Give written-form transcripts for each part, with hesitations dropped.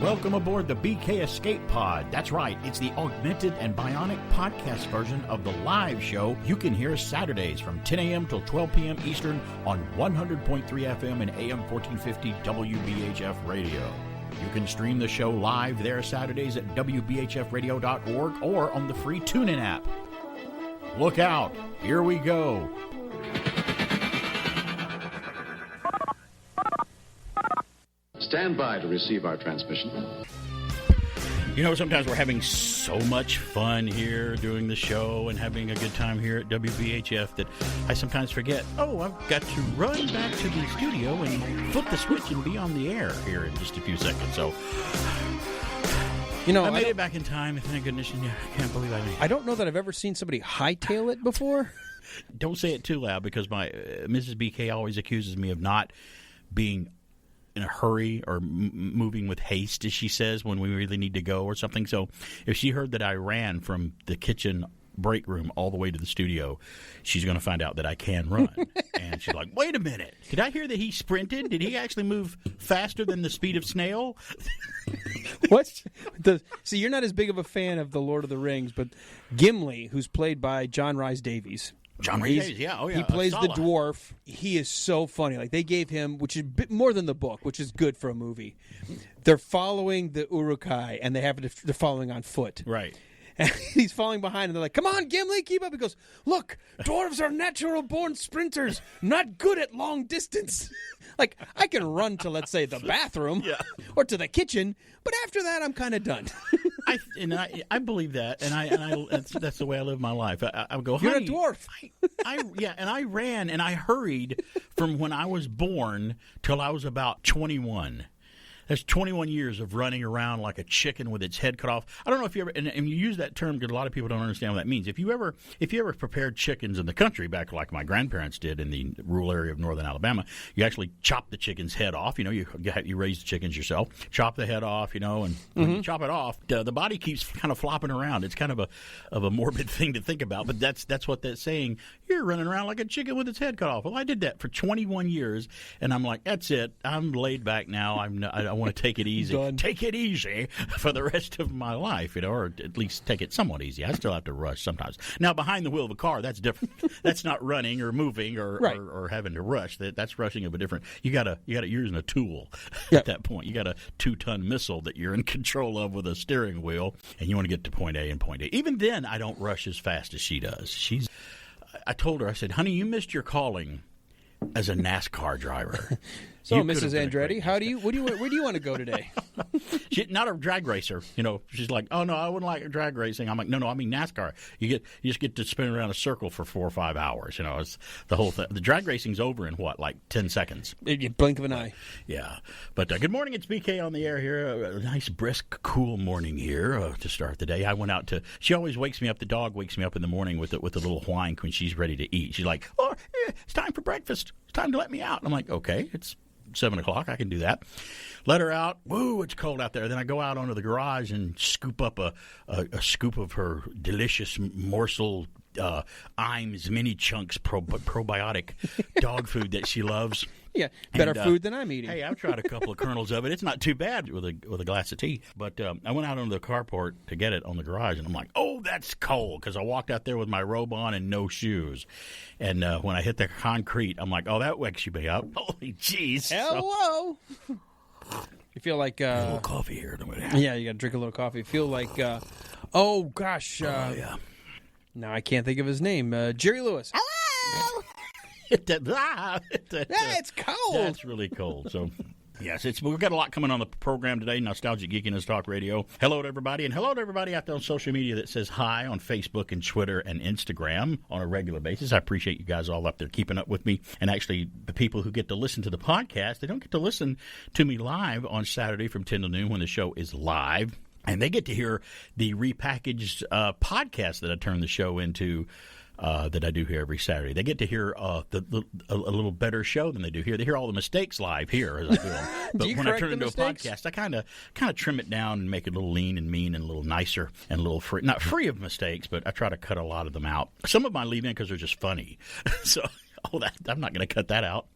Welcome aboard the BK Escape Pod. That's right, it's the augmented and bionic podcast version of the live show you can hear Saturdays from 10 a.m. till 12 p.m. Eastern on 100.3 FM and AM 1450 WBHF Radio. You can stream the show live there Saturdays at WBHFradio.org or on the free Tunein app. Look out, here we go. Stand by to receive our transmission. You know, sometimes we're having so much fun here doing the show and having a good time here at WBHF that I sometimes forget, I've got to run back to the studio and flip the switch and be on the air here in just a few seconds. So, you know, I made it back in time, thank goodness, and I can't believe I made it. I don't know that I've ever seen somebody hightail it before. Don't say it too loud because my Mrs. BK always accuses me of not being in a hurry or moving with haste, as she says, when we really need to go or something. So if she heard that I ran from the kitchen break room all the way to the studio, she's going to find out that I can run. And she's like, wait a minute. Did I hear that he sprinted? Did he actually move faster than the speed of snail? What? See, you're not as big of a fan of The Lord of the Rings, but Gimli, who's played by John Rhys Davies. John Rhys Davies, yeah. Oh, yeah. He plays the dwarf. He is so funny. Like, they gave him, which is a bit more than the book, which is good for a movie. They're following the Uruk-hai, and they're following on foot. Right. And he's falling behind, and they're like, come on, Gimli, keep up. He goes, look, dwarves are natural-born sprinters, not good at long distance. Like, I can run to, let's say, the bathroom or to the kitchen, but after that, I'm kind of done. I believe that, and that's the way I live my life. I would go, you're a dwarf. And I ran and I hurried from when I was born till I was about 21. That's 21 years of running around like a chicken with its head cut off. I don't know if you ever, and you use that term because a lot of people don't understand what that means. If you ever prepared chickens in the country, back like my grandparents did in the rural area of northern Alabama, you actually chop the chicken's head off. You know, you raise the chickens yourself, chop the head off, you know, and when you chop it off, the body keeps kind of flopping around. It's kind of a morbid thing to think about, but that's what that's saying. You're running around like a chicken with its head cut off. Well, I did that for 21 years, and I'm like, that's it. I'm laid back now. I want to take it easy. Done. Take it easy for the rest of my life, you know, or at least take it somewhat easy. I still have to rush sometimes. Now, behind the wheel of a car, that's different. That's not running or moving or having to rush. That's rushing of a different. You got using a tool at that point. You got a 2-ton missile that you're in control of with a steering wheel, and you want to get to point A and point A. Even then, I don't rush as fast as she does. I told her, I said, honey, you missed your calling as a NASCAR driver. So, Mrs. Andretti, where do you want to go today? She's not a drag racer, you know. She's like, oh no, I wouldn't like drag racing. I'm like, no, I mean NASCAR. You just get to spin around a circle for 4 or 5 hours. You know, it's the whole thing. The drag racing's over in what, like 10 seconds? You blink of an eye. Yeah, but good morning. It's BK on the air here. A nice, brisk, cool morning here to start the day. I went out to. She always wakes me up. The dog wakes me up in the morning with a little whine when she's ready to eat. She's like, oh, yeah, it's time for breakfast. It's time to let me out. I'm like, okay, it's 7 o'clock. I can do that. Let her out. Woo, it's cold out there. Then I go out onto the garage and scoop up a scoop of her delicious morsel Iams mini chunks probiotic dog food that she loves. Yeah, better food than I'm eating. Hey, I've tried a couple of kernels of it. It's not too bad with a glass of tea. But I went out onto the carport to get it on the garage, and I'm like, oh, that's cold, because I walked out there with my robe on and no shoes. And when I hit the concrete, I'm like, oh, that wakes you up. Holy jeez. Hello. You feel like... a little coffee here. Yeah, you got to drink a little coffee. Feel like... oh, gosh. Yeah. Now I can't think of his name. Jerry Lewis. Hello. It's cold. That's really cold. So, yes, we've got a lot coming on the program today. Nostalgic Geekiness Talk Radio. Hello to everybody, and hello to everybody out there on social media that says hi on Facebook and Twitter and Instagram on a regular basis. I appreciate you guys all up there keeping up with me. And actually, the people who get to listen to the podcast, they don't get to listen to me live on Saturday from 10 to noon when the show is live. And they get to hear the repackaged podcast that I turn the show into that I do here every Saturday. They get to hear a little better show than they do here. They hear all the mistakes live here as I do them. But when I turn it into a podcast, I kind of trim it down and make it a little lean and mean and a little nicer and a little free. Not free of mistakes, but I try to cut a lot of them out. Some of them I leave in because they're just funny. So I'm not going to cut that out.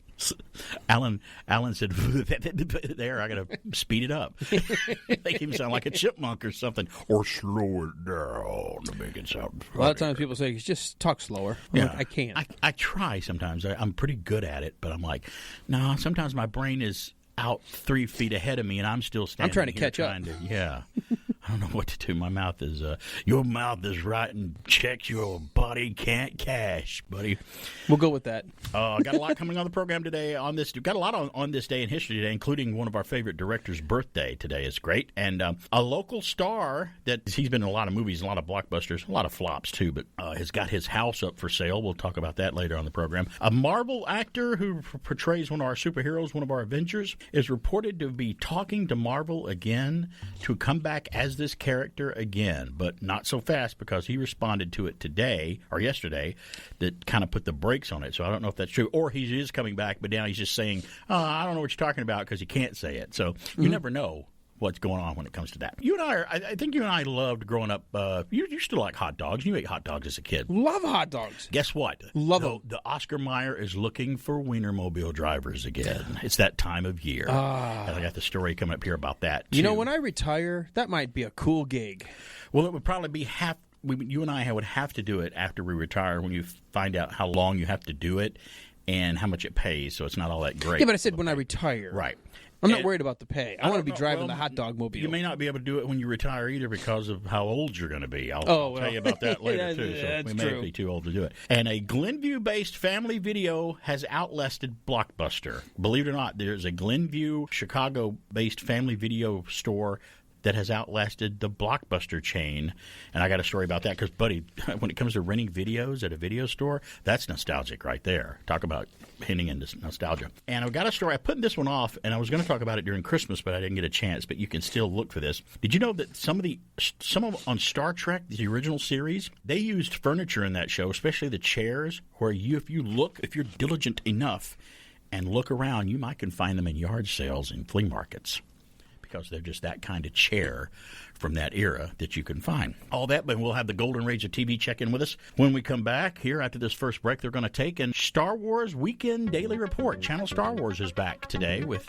Alan said, there, I got to speed it up. Make him sound like a chipmunk or something. Or slow it down to make it sound funny. A lot of times people say, just talk slower. Yeah. Like, I can't. I try sometimes. I'm pretty good at it, but I'm like, no, sometimes my brain is out 3 feet ahead of me, and I'm still standing. I'm trying to here catch up. Yeah. I don't know what to do. My mouth is, your mouth is writing checks your body can't cash, buddy. We'll go with that. Got a lot coming on the program today on this. We've got a lot on this day in history today, including one of our favorite directors' birthday today. Is great. And a local star that he's been in a lot of movies, a lot of blockbusters, a lot of flops too, but has got his house up for sale. We'll talk about that later on the program. A Marvel actor who portrays one of our superheroes, one of our Avengers, is reported to be talking to Marvel again to come back as this character again, but not so fast because he responded to it today or yesterday that kind of put the brakes on it. So I don't know if that's true, or he is coming back, but now he's just saying, I don't know what you're talking about because he can't say it. So you never know what's going on when it comes to that. You and I think you and I loved growing up. You still like hot dogs. You ate hot dogs as a kid. Love hot dogs. Guess what? Love them. The Oscar Mayer is looking for Wienermobile drivers again. It's that time of year. And I got the story coming up here about that, too. You know, when I retire, that might be a cool gig. Well, it would probably be you and I would have to do it after we retire when you find out how long you have to do it and how much it pays, so it's not all that great. Yeah, but I said when I retire. Right. I'm not worried about the pay. I want to be driving the hot dog mobile. You may not be able to do it when you retire either because of how old you're going to be. I'll tell you about that later, too. So we may be too old to do it. And a Glenview-based family video has outlasted Blockbuster. Believe it or not, there's a Glenview, Chicago-based family video store that has outlasted the Blockbuster chain. And I got a story about that because, buddy, when it comes to renting videos at a video store, that's nostalgic right there. Talk about hinting into nostalgia. And I've got a story. I put this one off, and I was going to talk about it during Christmas, but I didn't get a chance. But you can still look for this. Did you know that some of on Star Trek, the original series, they used furniture in that show, especially the chairs, where if you're diligent enough and look around, you might can find them in yard sales and flea markets, because they're just that kind of chair from that era that you can find. All that, but we'll have the Golden Rage of TV check in with us when we come back here after this first break they're going to take. And Star Wars Weekend Daily Report. Channel Star Wars is back today with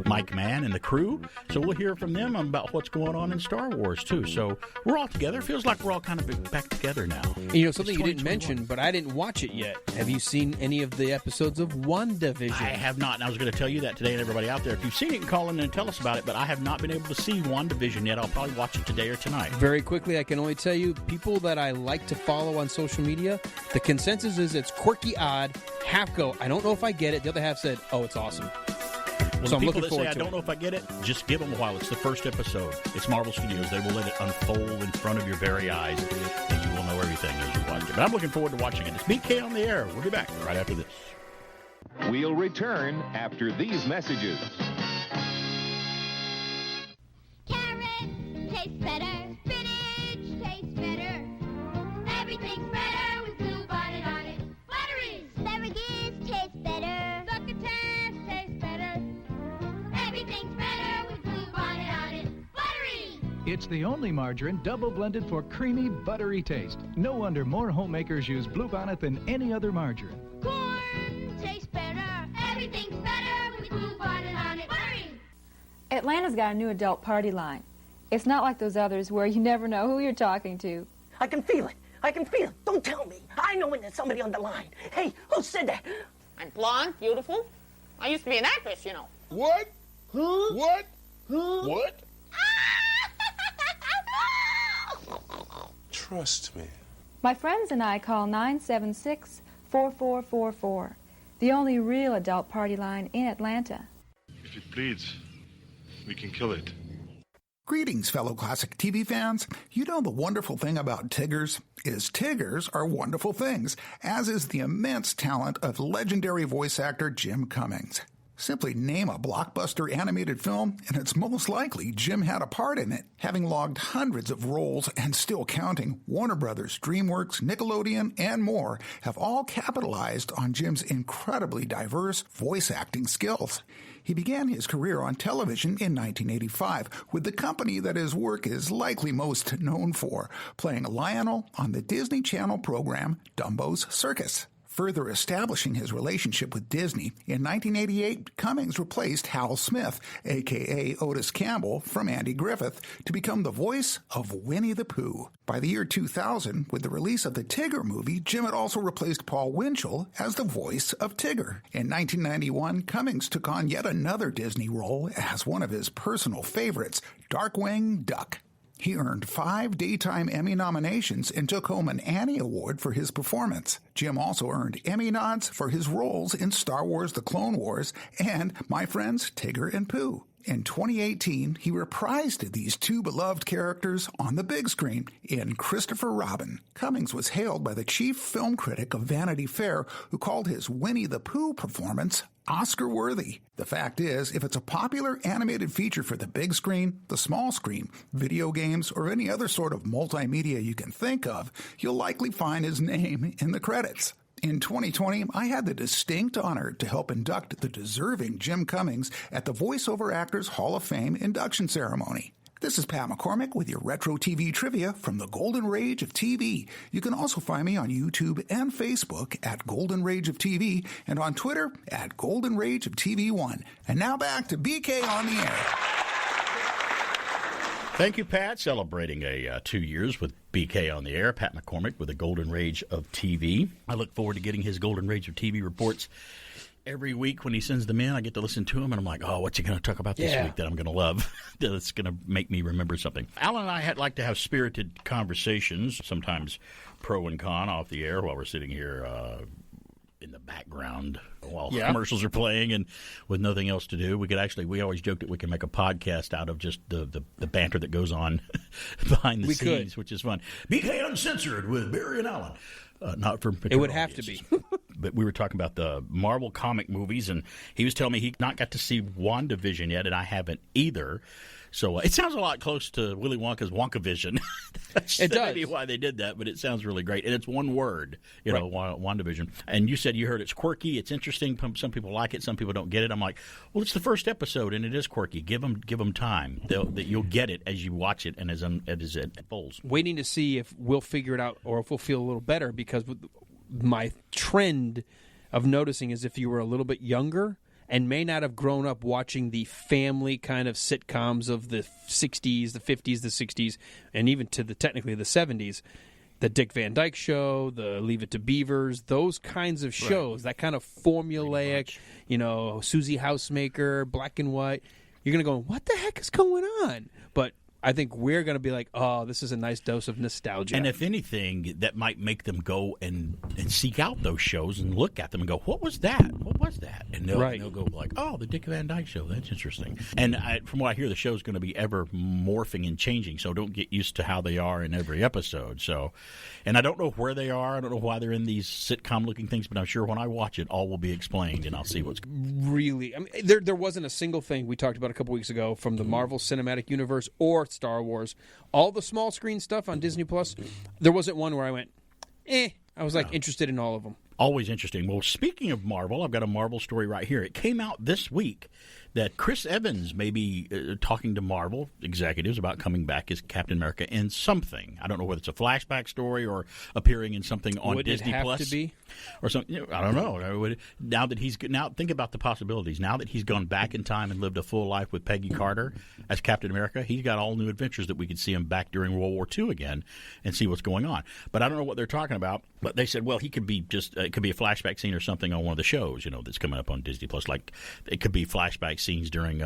Mike Mann and the crew. So we'll hear from them about what's going on in Star Wars, too. So we're all together. Feels like we're all kind of back together now. You know, something you didn't mention, but I didn't watch it yet. Have you seen any of the episodes of WandaVision? I have not, and I was going to tell you that today, and everybody out there. If you've seen it, you can call in and tell us about it, but I have not been able to see WandaVision yet. I'll probably watch it today or tonight. Very quickly, I can only tell you, people that I like to follow on social media, the consensus is it's quirky, odd, half go, I don't know if I get it. The other half said, oh, it's awesome. Well, so I'm looking forward to it. I don't know if I get it, just give them a while. It's the first episode. It's Marvel Studios. They will let it unfold in front of your very eyes, and you will know everything as you watch it. But I'm looking forward to watching it. It's BK on the air. We'll be back right after this. We'll return after these messages. Carrots taste better. Spinach tastes better. Everything's better with Blue Bonnet on it. Buttery. Asparagus tastes better. Succotash tastes better. Everything's better with Blue Bonnet on it. Buttery. It's the only margarine double blended for creamy, buttery taste. No wonder more homemakers use Blue Bonnet than any other margarine. Corn tastes better. Everything's better with Blue Bonnet on it. Buttery. Atlanta's got a new adult party line. It's not like those others where you never know who you're talking to. I can feel it. I can feel it. Don't tell me. I know when there's somebody on the line. Hey, who said that? I'm blonde, beautiful. I used to be an actress, you know. What? Huh? What? Huh? What? Trust me. My friends and I call 976-4444, the only real adult party line in Atlanta. If it bleeds, we can kill it. Greetings, fellow classic TV fans. You know the wonderful thing about Tiggers is Tiggers are wonderful things, as is the immense talent of legendary voice actor Jim Cummings. Simply name a blockbuster animated film, and it's most likely Jim had a part in it. Having logged hundreds of roles and still counting, Warner Brothers, DreamWorks, Nickelodeon, and more have all capitalized on Jim's incredibly diverse voice acting skills. He began his career on television in 1985 with the company that his work is likely most known for, playing Lionel on the Disney Channel program Dumbo's Circus. Further establishing his relationship with Disney, in 1988, Cummings replaced Hal Smith, a.k.a. Otis Campbell, from Andy Griffith, to become the voice of Winnie the Pooh. By the year 2000, with the release of the Tigger movie, Jim had also replaced Paul Winchell as the voice of Tigger. In 1991, Cummings took on yet another Disney role as one of his personal favorites, Darkwing Duck. He earned 5 Daytime Emmy nominations and took home an Annie Award for his performance. Jim also earned Emmy nods for his roles in Star Wars The Clone Wars and My Friends Tigger and Pooh. In 2018, he reprised these 2 beloved characters on the big screen in Christopher Robin. Cummings was hailed by the chief film critic of Vanity Fair, who called his Winnie the Pooh performance Oscar-worthy. The fact is, if it's a popular animated feature for the big screen, the small screen, video games, or any other sort of multimedia you can think of, you'll likely find his name in the credits. In 2020, I had the distinct honor to help induct the deserving Jim Cummings at the Voiceover Actors Hall of Fame induction ceremony. This is Pat McCormick with your Retro TV trivia from the Golden Rage of TV. You can also find me on YouTube and Facebook at Golden Rage of TV and on Twitter at Golden Rage of TV1. And now back to BK on the air. Thank you, Pat. Celebrating 2 years with BK on the air. Pat McCormick with the Golden Rage of TV. I look forward to getting his Golden Rage of TV reports every week. When he sends them in, I get to listen to them, and I'm like, oh, what's he going to talk about this week that I'm going to love? That's going to make me remember something. Alan and I like to have spirited conversations, sometimes pro and con off the air while we're sitting here in the background while commercials are playing and with nothing else to do. We always joke that we can make a podcast out of just the banter that goes on behind the scenes, which is fun. BK Uncensored with Barry and Alan. Not for it would have to be. But we were talking about the Marvel comic movies, and he was telling me he not got to see WandaVision yet, and I haven't either. So it sounds a lot close to Willy Wonka's WonkaVision. It does. Maybe why they did that, but it sounds really great. And it's one word, WandaVision. And you said you heard it's quirky, it's interesting. Some people like it, some people don't get it. I'm like, well, it's the first episode, and it is quirky. Give them time. You'll get it as you watch it and as it unfolds. Waiting to see if we'll figure it out or if we'll feel a little better, because my trend of noticing is if you were a little bit younger and may not have grown up watching the family kind of sitcoms of the 60s, the 50s, the 60s, and even to technically the 70s, the Dick Van Dyke Show, the Leave It to Beavers, those kinds of shows, that kind of formulaic, Susie Housemaker, black and white, you're going to go, what the heck is going on? But I think we're going to be like, oh, this is a nice dose of nostalgia. And if anything, that might make them go and seek out those shows and look at them and go, what was that? What was that? And they'll go like, oh, the Dick Van Dyke Show. That's interesting. And from what I hear, the show's going to be ever morphing and changing, so don't get used to how they are in every episode. So, and I don't know where they are. I don't know why they're in these sitcom-looking things, but I'm sure when I watch it, all will be explained, and I'll see what's really. I mean, there wasn't a single thing we talked about a couple weeks ago from the Marvel Cinematic Universe or Star Wars. All the small screen stuff on Disney Plus, there wasn't one where I went, I was interested in all of them. Always interesting. Well, speaking of Marvel, I've got a Marvel story right here. It came out this week that Chris Evans may be talking to Marvel executives about coming back as Captain America in something. I don't know whether it's a flashback story or appearing in something on Disney Plus. Would it have to be? Or something. I don't know. Now think about the possibilities. Now that he's gone back in time and lived a full life with Peggy Carter as Captain America, he's got all new adventures that we could see him back during World War II again and see what's going on. But I don't know what they're talking about. But they said, well, he could be it could be a flashback scene or something on one of the shows, that's coming up on Disney Plus. Like it could be flashback scenes during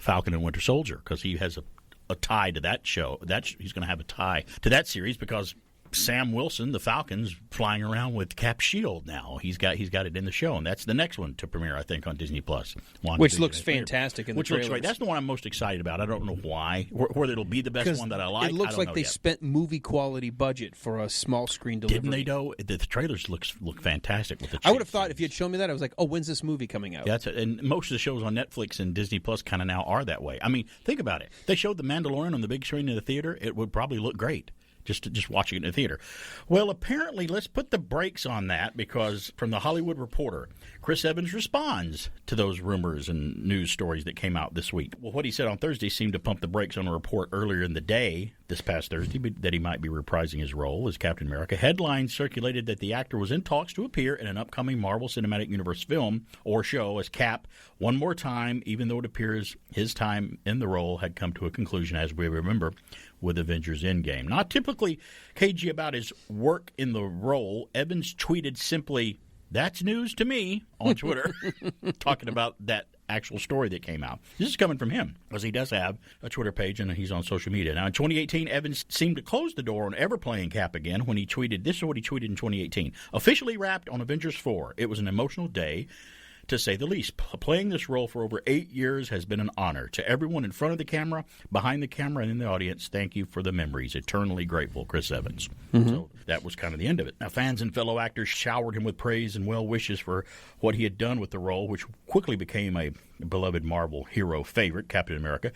Falcon and Winter Soldier, because he has a tie to that show. He's going to have a tie to that series because Sam Wilson, the Falcon's flying around with Cap's shield now. He's got it in the show, and that's the next one to premiere, I think, on Disney Plus. Which looks fantastic in the trailers. Looks great. That's the one I'm most excited about. I don't know why, whether it'll be the best one that I like. It looks like they spent movie quality budget for a small screen delivery. Didn't they, though? The trailers look fantastic with the. I would have thought if you had shown me that, I was like, oh, when's this movie coming out? That's it. And most of the shows on Netflix and Disney Plus kind of now are that way. I mean, think about it. They showed The Mandalorian on the big screen in the theater. It would probably look great. just watching it in the theater. Well, apparently, let's put the brakes on that, because from the Hollywood Reporter, Chris Evans responds to those rumors and news stories that came out this week. Well, what he said on Thursday seemed to pump the brakes on a report earlier in the day, this past Thursday, that he might be reprising his role as Captain America. Headlines circulated that the actor was in talks to appear in an upcoming Marvel Cinematic Universe film or show as Cap one more time, even though it appears his time in the role had come to a conclusion, as we remember, with Avengers Endgame. Not typically cagey about his work in the role, Evans tweeted simply, "That's news to me," on Twitter, talking about that actual story that came out. This is coming from him, because he does have a Twitter page and he's on social media. Now, in 2018, Evans seemed to close the door on ever playing Cap again when he tweeted, this is what he tweeted in 2018, "Officially wrapped on Avengers 4. It was an emotional day, to say the least. Playing this role for over 8 years has been an honor. To everyone in front of the camera, behind the camera, and in the audience, thank you for the memories. Eternally grateful, Chris Evans." So that was kind of the end of it. Now, fans and fellow actors showered him with praise and well wishes for what he had done with the role, which quickly became a beloved Marvel hero favorite, Captain America.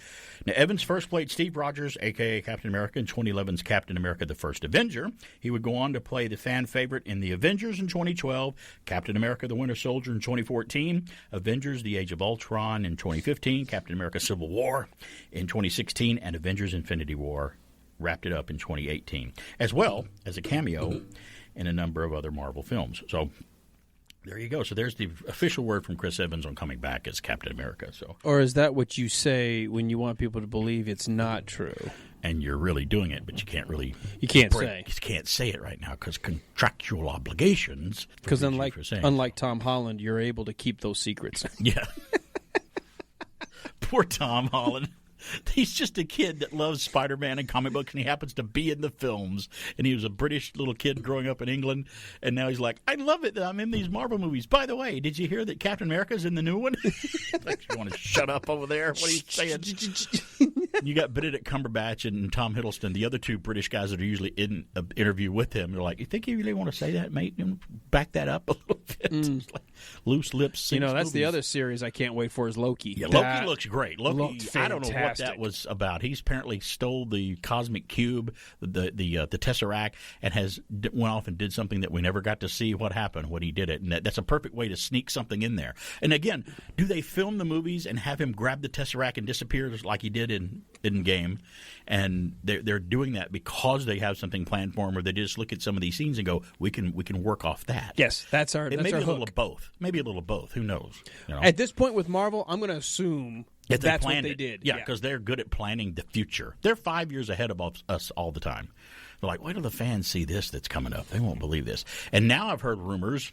Now, Evans first played Steve Rogers, a.k.a. Captain America, in 2011's Captain America: The First Avenger. He would go on to play the fan favorite in The Avengers in 2012, Captain America: The Winter Soldier in 2014, Avengers: The Age of Ultron in 2015, Captain America: Civil War in 2016, and Avengers: Infinity War wrapped it up in 2018, as well as a cameo in a number of other Marvel films. So there you go. So there's the official word from Chris Evans on coming back as Captain America. So, or is that what you say when you want people to believe it's not true? And you're really doing it, but you can't really. You can't say. You can't say it right now because contractual obligations. Because unlike Tom Holland, you're able to keep those secrets. Yeah. Poor Tom Holland. He's just a kid that loves Spider-Man and comic books, and he happens to be in the films. And he was a British little kid growing up in England, and now he's like, I love it that I'm in these Marvel movies. By the way, did you hear that Captain America's in the new one? Like, you want to shut up over there? What are you saying? You got Benedict Cumberbatch and Tom Hiddleston, the other two British guys that are usually in an interview with him. They're like, you think you really want to say that, mate? Back that up a little bit. It's like loose lips. That's movies. the other series I can't wait for is Loki. Yeah, Loki looks great. Loki, I don't know what fantastic. that was about. He's apparently stole the cosmic cube, the Tesseract, and went off and did something that we never got to see what happened when he did it. And that's a perfect way to sneak something in there. And again, do they film the movies and have him grab the Tesseract and disappear like he did in Game? And they're doing that because they have something planned for him, or they just look at some of these scenes and go, we can work off that. Yes, that's our. Maybe our a hook. little of both. Maybe a little of both. Who knows? At this point with Marvel, I'm going to assume that's what they did. Yeah, because they're good at planning the future. They're 5 years ahead of us all the time. They're like, wait till the fans see this that's coming up. They won't believe this. And now I've heard rumors,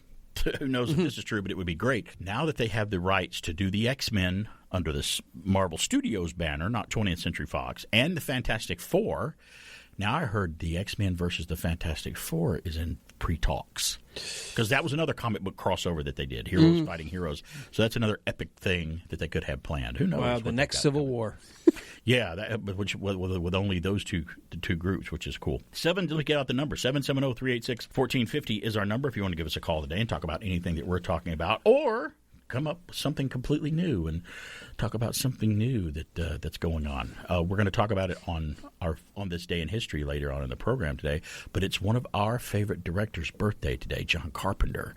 who knows if this is true, but it would be great. Now that they have the rights to do the X-Men under this Marvel Studios banner, not 20th Century Fox, and the Fantastic Four, now I heard the X-Men versus the Fantastic Four is in pre-talks. Because that was another comic book crossover that they did, heroes fighting heroes. So that's another epic thing that they could have planned. Who knows? Wow, the next Civil War. Yeah, with only the two groups, which is cool. Let's get out the number. 770-386-1450 is our number if you want to give us a call today and talk about anything that we're talking about, or come up with something completely new and talk about something new that's going on. We're going to talk about it on this day in history later on in the program today, but it's one of our favorite directors' birthday today, John Carpenter.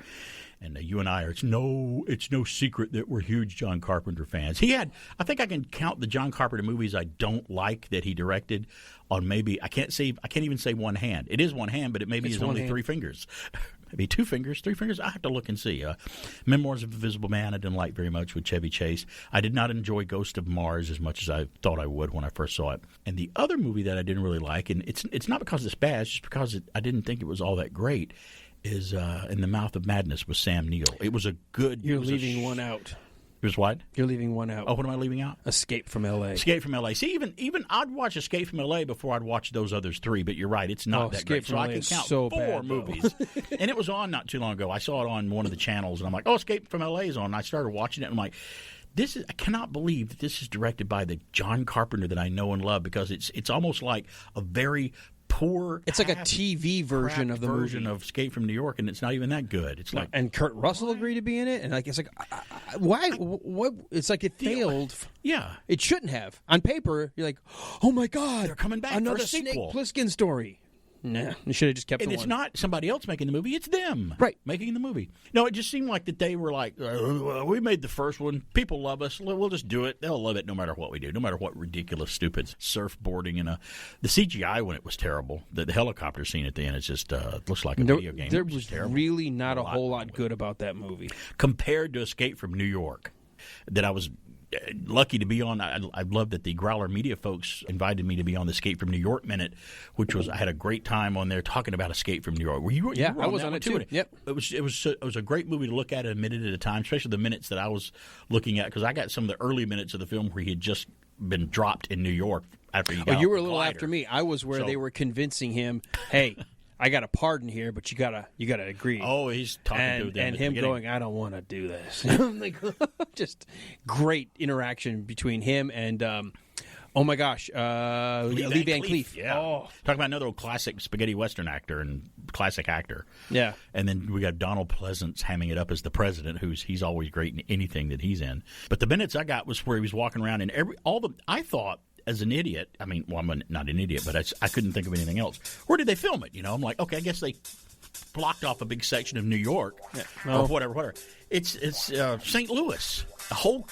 And you and I it's no secret that we're huge John Carpenter fans. I think I can count the John Carpenter movies I don't like that he directed on maybe, I can't even say one hand. It is one hand, but it maybe is only 3 fingers. Maybe 2 fingers, 3 fingers. I have to look and see. Memoirs of Invisible Man I didn't like very much with Chevy Chase. I did not enjoy Ghost of Mars as much as I thought I would when I first saw it. And the other movie that I didn't really like, and it's not because it's bad, it's just because I didn't think it was all that great, is In the Mouth of Madness with Sam Neill. It was a good... You're leaving one out. It was what? You're leaving one out. Oh, what am I leaving out? Escape from L.A. Escape from L.A. See, even I'd watch Escape from L.A. before I'd watch those others 3, but you're right, it's not that great. So I can count 4 movies. And it was on not too long ago. I saw it on one of the channels, and I'm like, oh, Escape from L.A. is on. And I started watching it, and I'm like, I cannot believe that this is directed by the John Carpenter that I know and love, because it's almost like a very poor. It's like a TV version of the version movie of Escape from New York, and it's not even that good. It's like, and Kurt Russell agreed to be in it, and it's like, why? What? It's like it failed. Yeah, it shouldn't have. On paper, you're like, oh my god, they're coming back another for a sequel. Snake Plissken story. Nah, you should have just kept And the it's one. not somebody else making the movie, it's them making the movie. No, it just seemed like that they were like, we made the first one. People love us. We'll just do it. They'll love it no matter what we do, no matter what ridiculous, stupid surfboarding. And the CGI when it was terrible. The helicopter scene at the end, it's just looks like a video game. There was really not a whole lot good about that movie. Compared to Escape from New York, that I was lucky to be on. I love that the Growler Media folks invited me to be on the Escape from New York Minute, which was, I had a great time on there talking about Escape from New York. You were I was on that it too. Yep. It was a great movie to look at a minute at a time, especially the minutes that I was looking at, because I got some of the early minutes of the film where he had just been dropped in New York after he got Oh, you were a off the little glider. after me. I was where they were convincing him, hey, I got a pardon here, but you gotta agree. Oh, he's talking to them. And him going, I don't want to do this. I'm like, just great interaction between him and, oh my gosh, Lee Van Cleef. Yeah. Oh. Talking about another old classic spaghetti western actor and classic actor. Yeah. And then we got Donald Pleasance hamming it up as the president, he's always great in anything that he's in. But the minutes I got was where he was walking around and I thought, as an idiot, I mean, well, I'm not an idiot, but I couldn't think of anything else. Where did they film it? I'm like, okay, I guess they blocked off a big section of New York or whatever. It's St. Louis, a whole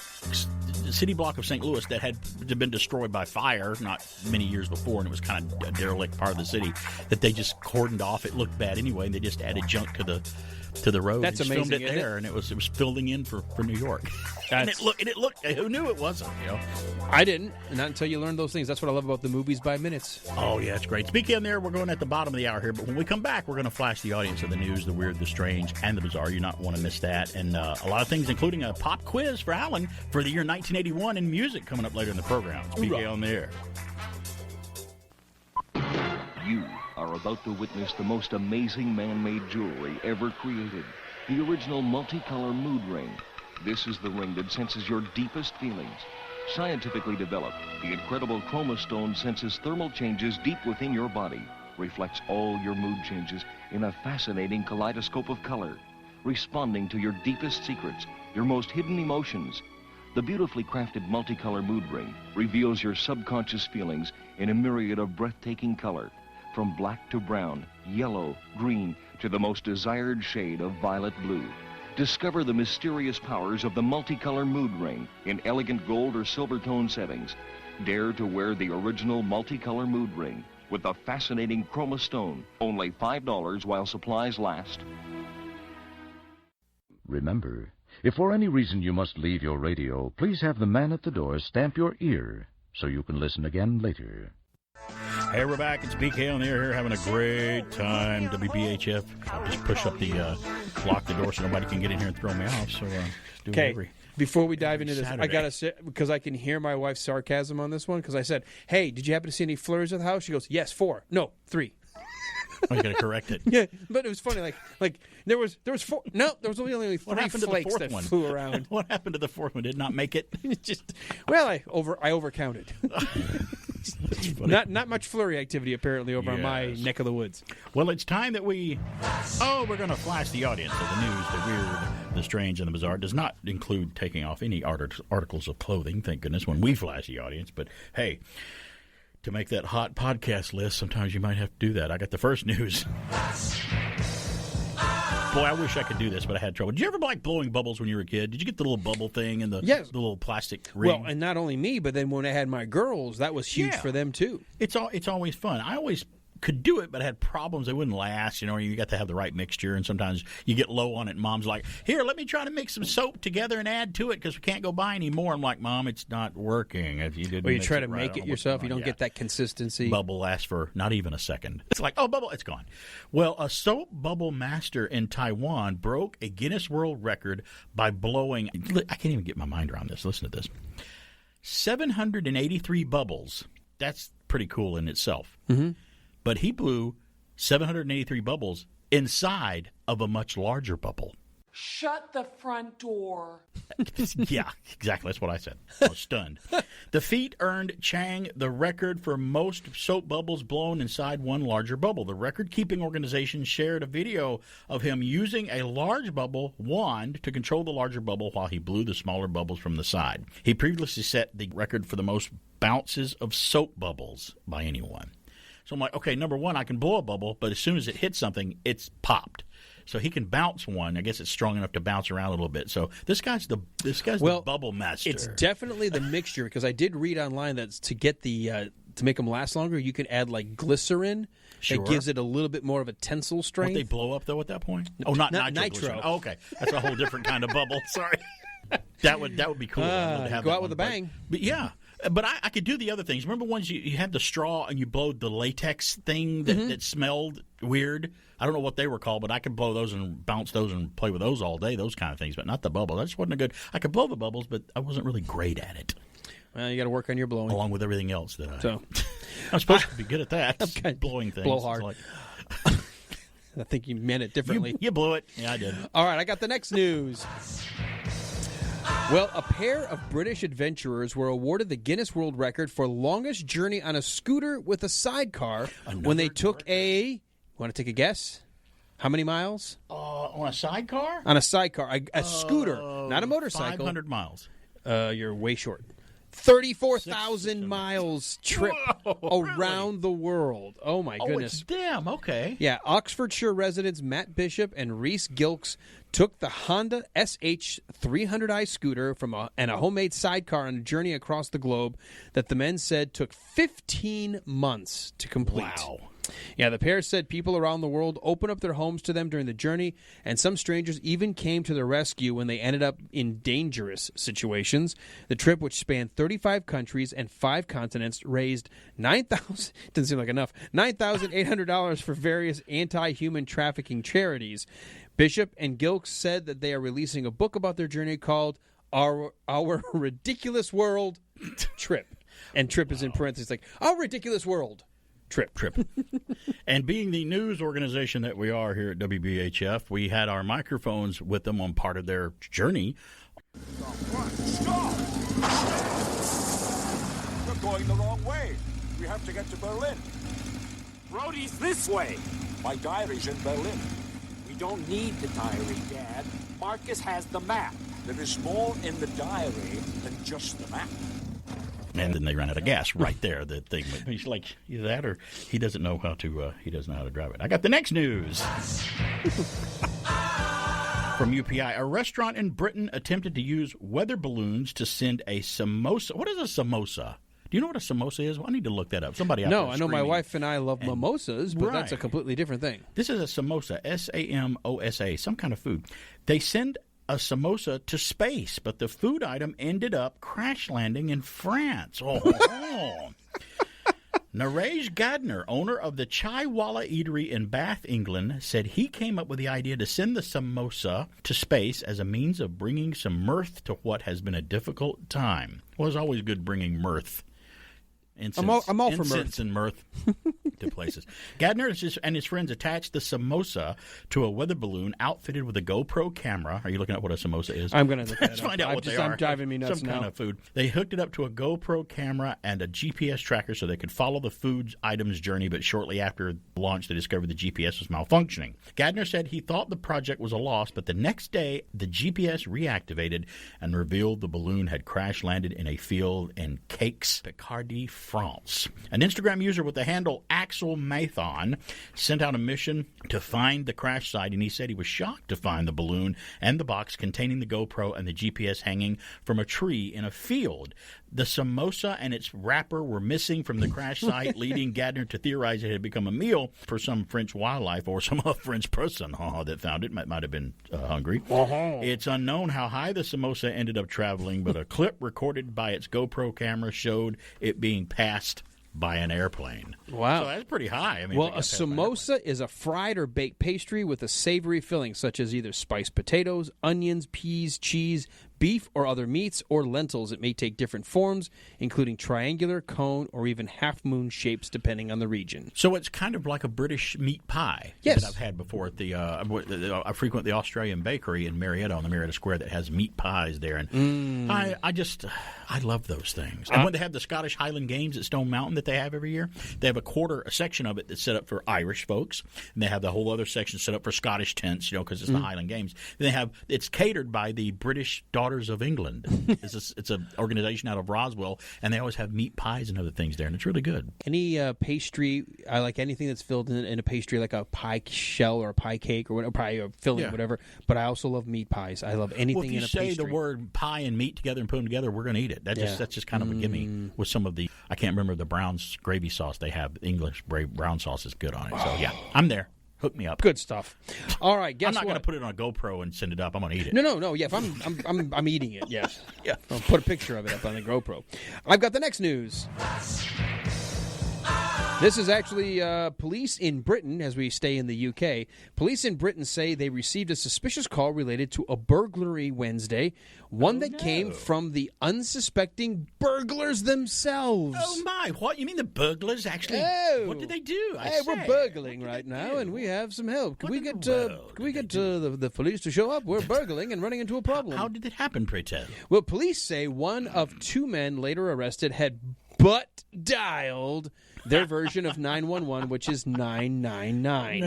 city block of St. Louis that had been destroyed by fire not many years before, and it was kind of a derelict part of the city that they just cordoned off. It looked bad anyway, and they just added junk to the road. That's and amazing, filmed it isn't there, it? and it was filling in for New York. And it looked. Who knew it wasn't? I didn't, not until you learned those things. That's what I love about the movies by minutes. Oh yeah, it's great. Speaking of there, we're going at the bottom of the hour here, but when we come back, we're going to flash the audience of the news, the weird, the strange, and the bizarre. You not want to miss that, and a lot of things, including a pop quiz for Alan for the year 1981 in music, coming up later in the program. Speak on the air. You are about to witness the most amazing man-made jewelry ever created. The original multicolor mood ring. This is the ring that senses your deepest feelings. Scientifically developed, the incredible chroma stone senses thermal changes deep within your body, reflects all your mood changes in a fascinating kaleidoscope of color, responding to your deepest secrets, your most hidden emotions. The beautifully crafted multicolor mood ring reveals your subconscious feelings in a myriad of breathtaking color, from black to brown, yellow, green, to the most desired shade of violet blue. Discover the mysterious powers of the multicolor mood ring in elegant gold or silver tone settings. Dare to wear the original multicolor mood ring with the fascinating chroma stone. Only $5 while supplies last. Remember, if for any reason you must leave your radio, please have the man at the door stamp your ear so you can listen again later. Hey, we're back. It's BK on the air here, having a great time. WBHF. I'll just push up lock the door so nobody can get in here and throw me off. So, do it every Before we dive into this, Saturday. I got to say, because I can hear my wife's sarcasm on this one, because I said, hey, did you happen to see any flurries at the house? She goes, yes, 4. No, 3. Oh, you got to correct it. Yeah, but it was funny. Like there was 4. No, there was only 3 flakes that flew around. What happened to the fourth one? Did it not make it? I overcounted. Not much flurry activity apparently over in my neck of the woods. Well, it's time that we're going to flash the audience of the news, the weird, the strange, and the bizarre. It does not include taking off any articles of clothing, thank goodness, when we flash the audience. But hey, to make that hot podcast list, sometimes you might have to do that. I got the first news. Boy, I wish I could do this, but I had trouble. Did you ever like blowing bubbles when you were a kid? Did you get the little bubble thing and the little plastic ring? Well, and not only me, but then when I had my girls, that was huge for them too. It's always fun. I always could do it, but I had problems. They wouldn't last. You got to have the right mixture, and sometimes you get low on it, and Mom's like, here, let me try to mix some soap together and add to it because we can't go buy any more. I'm like, Mom, it's not working. If you didn't Well, you mix try it to right, make I don't it know what's yourself. going You on. don't get that consistency. Bubble lasts for not even a second. It's like, oh, bubble, it's gone. Well, a soap bubble master in Taiwan broke a Guinness World Record by blowing, I can't even get my mind around this. Listen to this. 783 bubbles. That's pretty cool in itself. Mm-hmm. But he blew 783 bubbles inside of a much larger bubble. Shut the front door. Yeah, exactly. That's what I said. I was stunned. The feat earned Chang the record for most soap bubbles blown inside one larger bubble. The record-keeping organization shared a video of him using a large bubble wand to control the larger bubble while he blew the smaller bubbles from the side. He previously set the record for the most bounces of soap bubbles by anyone. So I'm like, okay, number one, I can blow a bubble, but as soon as it hits something, it's popped. So he can bounce one. I guess it's strong enough to bounce around a little bit. So this guy's the bubble master. It's definitely the mixture, because I did read online that to get the to make them last longer, you can add like glycerin. Sure. That gives it a little bit more of a tensile strength. Won't they blow up though at that point? Oh, not nitro. Oh, okay, that's a whole different kind of bubble. Sorry, that would be cool. To have go out with a bang. But yeah. But I could do the other things. Remember ones you had the straw and you blowed the latex thing that smelled weird? I don't know what they were called, but I could blow those and bounce those and play with those all day, those kind of things, but not the bubble. That just wasn't a good. I could blow the bubbles, but I wasn't really great at it. Well, you got to work on your blowing. Along with everything else that I... So. I'm supposed to be good at that. Blowing things. Blow hard. I think you meant it differently. You blew it. Yeah, I did. All right, I got the next news. Well, a pair of British adventurers were awarded the Guinness World Record for longest journey on a scooter with a sidecar when they took a... Want to take a guess? How many miles? On a sidecar? On a sidecar. A scooter, not a motorcycle. 500 miles. You're way short. 34,000 miles trip around the world. Oh, my goodness. Damn, okay. Yeah, Oxfordshire residents Matt Bishop and Rhys Gilks took the Honda SH 300i scooter and a homemade sidecar on a journey across the globe that the men said took 15 months to complete. Wow. Yeah, the pair said people around the world opened up their homes to them during the journey, and some strangers even came to their rescue when they ended up in dangerous situations. The trip, which spanned 35 countries and 5 continents, raised $9,000 doesn't seem like enough, $9,800 for various anti-human trafficking charities. Bishop and Gilks said that they are releasing a book about their journey called Our Ridiculous World Trip. And trip is in parentheses, like, Our Ridiculous World Trip. And being the news organization that we are here at WBHF, we had our microphones with them on part of their journey. Stop! You're going the wrong way. We have to get to Berlin. Brody's this way. My diary's in Berlin. We don't need the diary, Dad. Marcus has the map. There is more in the diary than just the map. And then they ran out of gas right there. The thing, he's like, either that or he doesn't know how to drive it. I got the next news from UPI. A restaurant in Britain attempted to use weather balloons to send a samosa. What is a samosa? Do you know what a samosa is? Well, I need to look that up. Somebody out there I know my wife and I love mimosas, but that's a completely different thing. This is a samosa, SAMOSA, some kind of food. They send a samosa to space, but the food item ended up crash landing in France. Naresh Gadner, owner of the Chaiwala Eatery in Bath, England, said he came up with the idea to send the samosa to space as a means of bringing some mirth to what has been a difficult time. Well, it's always good bringing mirth. I'm all for mirth. Incense and mirth to places. Gadner and his friends attached the samosa to a weather balloon outfitted with a GoPro camera. Are you looking at what a samosa is? I'm going to look at it. Let's find out what they are. I'm driving me nuts Some now. kind of food. They hooked it up to a GoPro camera and a GPS tracker so they could follow the food item's journey, but shortly after launch, they discovered the GPS was malfunctioning. Gadner said he thought the project was a loss, but the next day, the GPS reactivated and revealed the balloon had crash-landed in a field in Cakes, Picardie, France. An Instagram user with the handle Axel Mathon sent out a mission to find the crash site, and he said he was shocked to find the balloon and the box containing the GoPro and the GPS hanging from a tree in a field. The samosa and its wrapper were missing from the crash site, leading Gadner to theorize it had become a meal for some French wildlife or some French person that found it. Might have been hungry. It's unknown how high the samosa ended up traveling, but a clip recorded by its GoPro camera showed it being passed by an airplane. Wow. So that's pretty high. I mean, well, a samosa is a fried or baked pastry with a savory filling, such as either spiced potatoes, onions, peas, cheese, beef, or other meats, or lentils. It may take different forms, including triangular, cone, or even half-moon shapes, depending on the region. So it's kind of like a British meat pie that I've had before at the I frequent the Australian bakery in Marietta on the Marietta Square that has meat pies there, and I love those things. And when they have the Scottish Highland Games at Stone Mountain that they have every year, they have a section of it that's set up for Irish folks, and they have the whole other section set up for Scottish tents, because it's the Highland Games. Then it's catered by the British Dog Daughters of England. It's an organization out of Roswell, and they always have meat pies and other things there, and it's really good. Any pastry, I like anything that's filled in a pastry, like a pie shell or a pie cake or whatever, pie or filling, whatever. But I also love meat pies. I love anything in a pastry. If you say the word pie and meat together and put them together, we're going to eat it. That's just kind of a gimme with some of the, I can't remember the brown gravy sauce they have. English brown sauce is good on it. So, yeah, I'm there. Hook me up. Good stuff. All right, guess I'm not what? going to put it on a GoPro and send it up. I'm going to eat it. No. Yeah, if I'm eating it. Yes. Yeah. I'll put a picture of it up on the GoPro. I've got the next news. This is actually police in Britain, as we stay in the UK. Police in Britain say they received a suspicious call related to a burglary Wednesday, one that came from the unsuspecting burglars themselves. Oh, my. What? You mean the burglars actually? Oh. What did they do? We're burgling right now, and we have some help. Can we get the police to show up? We're burgling and running into a problem. How did it happen, pray tell? Well, police say one of two men later arrested had butt dialed their version of 911, which is 999.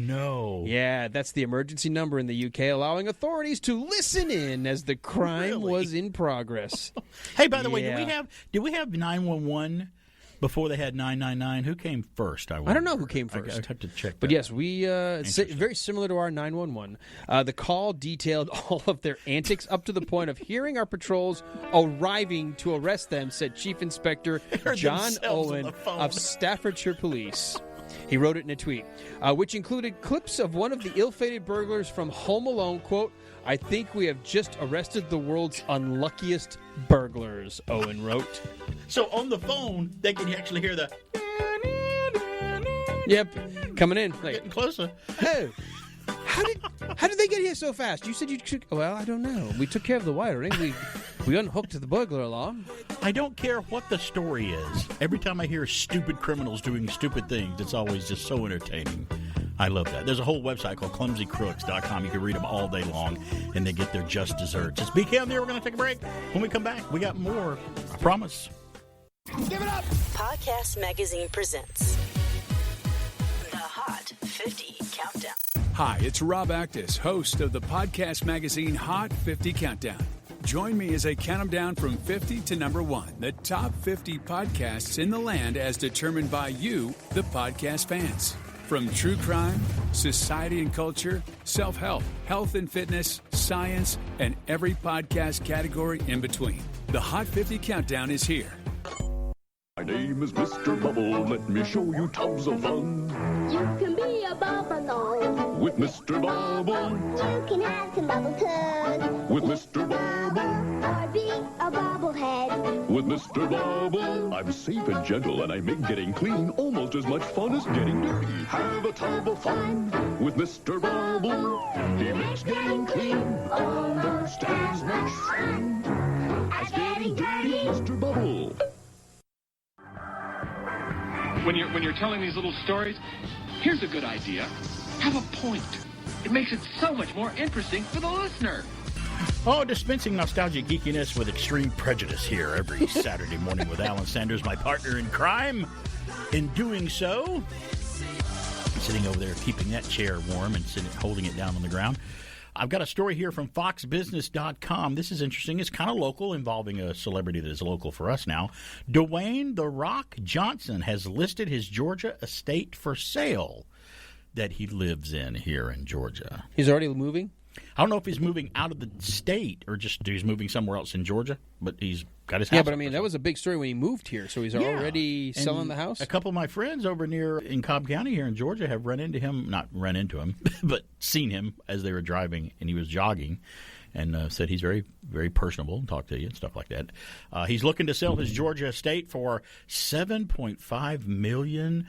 No. Yeah, that's the emergency number in the UK, allowing authorities to listen in as the crime was in progress. Hey, by the way, did we have 911 before they had 999? Who came first? I don't know who came first. I'd have to check that. But yes, we very similar to our 911. The call detailed all of their antics up to the point of hearing our patrols arriving to arrest them, said Chief Inspector John Owen of Staffordshire Police. He wrote it in a tweet, which included clips of one of the ill-fated burglars from Home Alone, quote, "I think we have just arrested the world's unluckiest burglars," Owen wrote. So on the phone, they can actually hear the... Yep, coming in. Like, getting closer. Oh, how did they get here so fast? You said you took... Well, I don't know. We took care of the wiring. We unhooked the burglar alarm. I don't care what the story is. Every time I hear stupid criminals doing stupid things, it's always just so entertaining. I love that. There's a whole website called clumsycrooks.com. You can read them all day long, and they get their just desserts. It's BK on there. We're going to take a break. When we come back, we got more. I promise. Give it up! Podcast Magazine presents the Hot 50 Countdown. Hi, it's Rob Actis, host of the podcast magazine Hot 50 Countdown. Join me as I count them down from 50 to number 1, the top 50 podcasts in the land as determined by you, the podcast fans. From true crime, society and culture, self-help, health and fitness, science, and every podcast category in between. The Hot 50 Countdown is here. My name is Mr. Bubble. Let me show you tons of fun. You can be a bubble. With Mr. Bubble. You can have some bubble tongue. With Mr. Bubble. Or be a bobblehead. With Mr. Bubble. I'm safe and gentle, and I make getting clean almost as much fun as getting dirty. Have a tub of fun with Mr. Bubble. He makes getting clean almost as much fun as getting dirty. Mr. Bubble. When you're telling these little stories, here's a good idea. Have a point. It makes it so much more interesting for the listener. Oh, dispensing nostalgic geekiness with extreme prejudice here every Saturday morning with Alan Sanders, my partner in crime. In doing so, sitting over there keeping that chair warm and holding it down on the ground. I've got a story here from foxbusiness.com. This is interesting. It's kind of local, involving a celebrity that is local for us now. Dwayne "The Rock" Johnson has listed his Georgia estate for sale that he lives in here in Georgia. He's already moving? I don't know if he's moving out of the state or just he's moving somewhere else in Georgia, but he's got his house. Yeah, but I mean, that was a big story when he moved here, so he's already selling the house? A couple of my friends over in Cobb County here in Georgia have not run into him, but seen him as they were driving, and he was jogging, and said he's very, very personable and talk to you and stuff like that. He's looking to sell his Georgia estate for $7.5 million,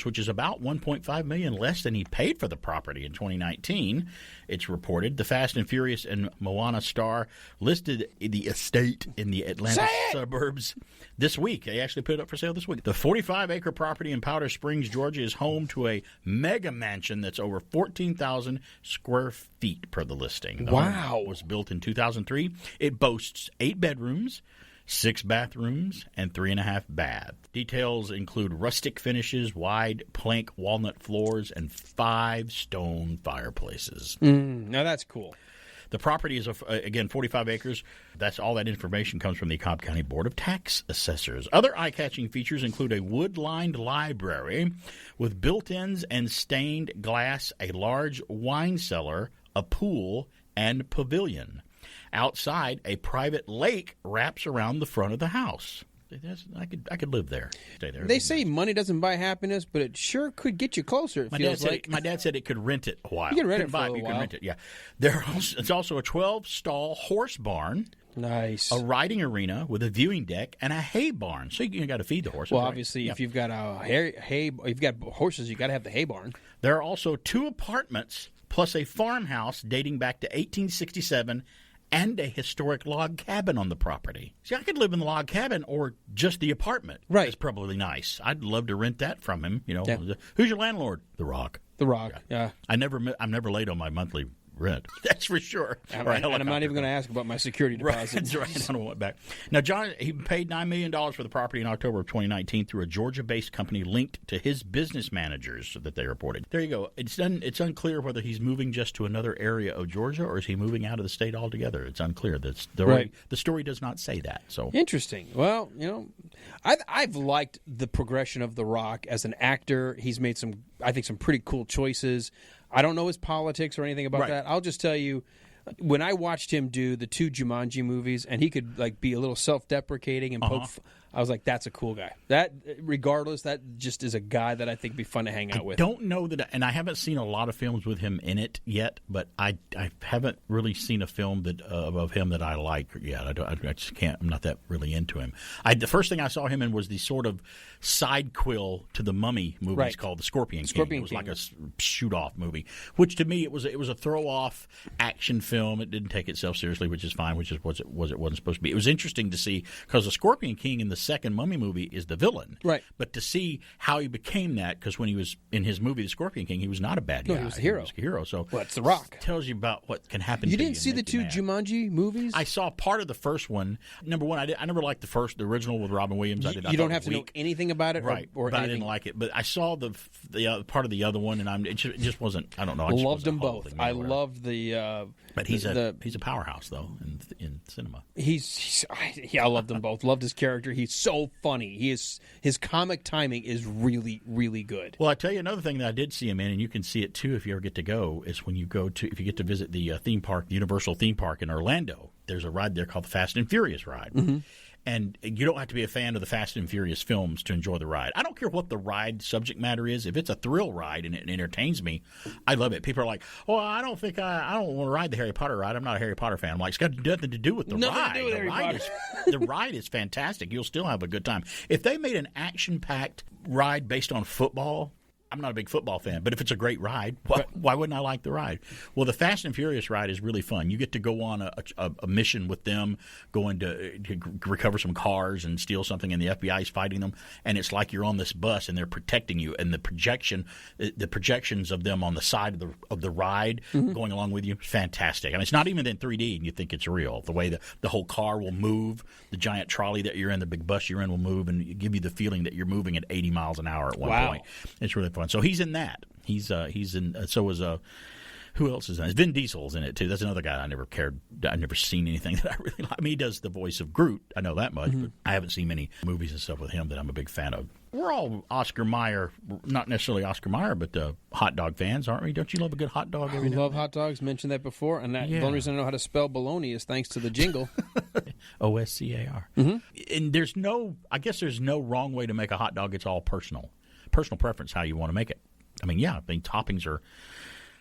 which is about $1.5 million less than he paid for the property in 2019. It's reported. The Fast and Furious and Moana star listed the estate in the Atlanta suburbs this week. They actually put it up for sale this week. The 45-acre property in Powder Springs, Georgia, is home to a mega mansion that's over 14,000 square feet per the listing. The home was built in 2003. It boasts 8 bedrooms, 6 bathrooms, and 3.5 baths. Details include rustic finishes, wide plank walnut floors, and 5 stone fireplaces. Now that's cool. The property is, again, 45 acres. That's all that information comes from the Cobb County Board of Tax Assessors. Other eye-catching features include a wood-lined library with built-ins and stained glass, a large wine cellar, a pool, and pavilion. Outside, a private lake wraps around the front of the house. I could live there. Stay there. They say money doesn't buy happiness, but it sure could get you closer. My dad said it could rent it a while. You can rent it for a You while. can rent it, yeah. It's also a 12-stall horse barn. Nice. A riding arena with a viewing deck and a hay barn. So you got to feed the horses. Well, right? obviously, Yeah. if you've got if you've got horses, you got to have the hay barn. There are also 2 apartments plus a farmhouse dating back to 1867 and a historic log cabin on the property. See, I could live in the log cabin or just the apartment. Right. It's probably nice. I'd love to rent that from him. You know, Yeah. Who's your landlord? The Rock. The Rock. Yeah. I'm never late on my monthly rent. That's for sure. And I'm not even going to ask about my security deposit. Right, that's right. I don't want back. Now, John, he paid $9 million for the property in October of 2019 through a Georgia-based company linked to his business managers that they reported. There you go. It's unclear whether he's moving just to another area of Georgia or is he moving out of the state altogether. It's unclear. The story does not say that. So Interesting. Well, I've liked the progression of The Rock as an actor. He's made some pretty cool choices. I don't know his politics or anything about that. I'll just tell you, when I watched him do the 2 Jumanji movies, and he could be a little self-deprecating and poke, I was like, that's a cool guy. That, regardless, that just is a guy that I think would be fun to hang out with. I don't know that, and I haven't seen a lot of films with him in it yet, but I haven't really seen a film of him that I like yet. I just can't. I'm not that really into him. The first thing I saw him in was the sort of side quill to the Mummy movies called The Scorpion King. It was like a shoot-off movie, which to me it was a throw-off action film. It didn't take itself seriously, which is fine, which is what it wasn't supposed to be. It was interesting to see because the Scorpion King in the second Mummy movie is the villain, right? But to see how he became that, because when he was in his movie The Scorpion King, he was not a bad guy. No, he was a hero. He was a hero. So it's The Rock. Tells you about what can happen. You to didn't see the 2 Jumanji movies? I saw part of the first one. Number one, I never liked the original with Robin Williams. You don't have to know anything about it, right? Or but anything. I didn't like it. But I saw the part of the other one, and it just wasn't. I don't know. I loved them both. I loved the. But he's a powerhouse though in cinema. I loved them both. Loved his character. He's so funny. His comic timing is really, really good. Well, I tell you another thing that I did see him in, and you can see it too if you ever get to go, is when you get to visit the theme park, the Universal theme park in Orlando. There's a ride there called the Fast and Furious ride. Mm-hmm. And you don't have to be a fan of the Fast and Furious films to enjoy the ride. I don't care what the ride subject matter is. If it's a thrill ride and it entertains me, I love it. People are like, "Oh, I don't want to ride the Harry Potter ride. I'm not a Harry Potter fan." I'm like, it's got nothing to do with the ride. The ride is fantastic. You'll still have a good time. If they made an action-packed ride based on football, I'm not a big football fan, but if it's a great ride, why wouldn't I like the ride? Well, the Fast and Furious ride is really fun. You get to go on a mission with them, going to recover some cars and steal something, and the FBI is fighting them, and it's like you're on this bus and they're protecting you, and the projections of them on the side of the ride going along with you, fantastic. I mean, it's not even in 3D, and you think it's real. The way the whole car will move, the giant trolley that you're in, the big bus you're in will move, and give you the feeling that you're moving at 80 miles an hour at one point. It's really fun. So he's in that. He's in. So is who else is in it? Vin Diesel's in it too. That's another guy I never cared. I've never seen anything that I really like. I mean, he does the voice of Groot. I know that much, but I haven't seen many movies and stuff with him that I'm a big fan of. We're all Oscar Mayer, not necessarily Oscar Mayer, but hot dog fans, aren't we? Don't you love a good hot dog? I love hot dogs. Mentioned that before, and the only reason I know how to spell bologna is thanks to the jingle. OSCAR. And there's no wrong way to make a hot dog. It's all personal preference how you want to make it. I mean, toppings are.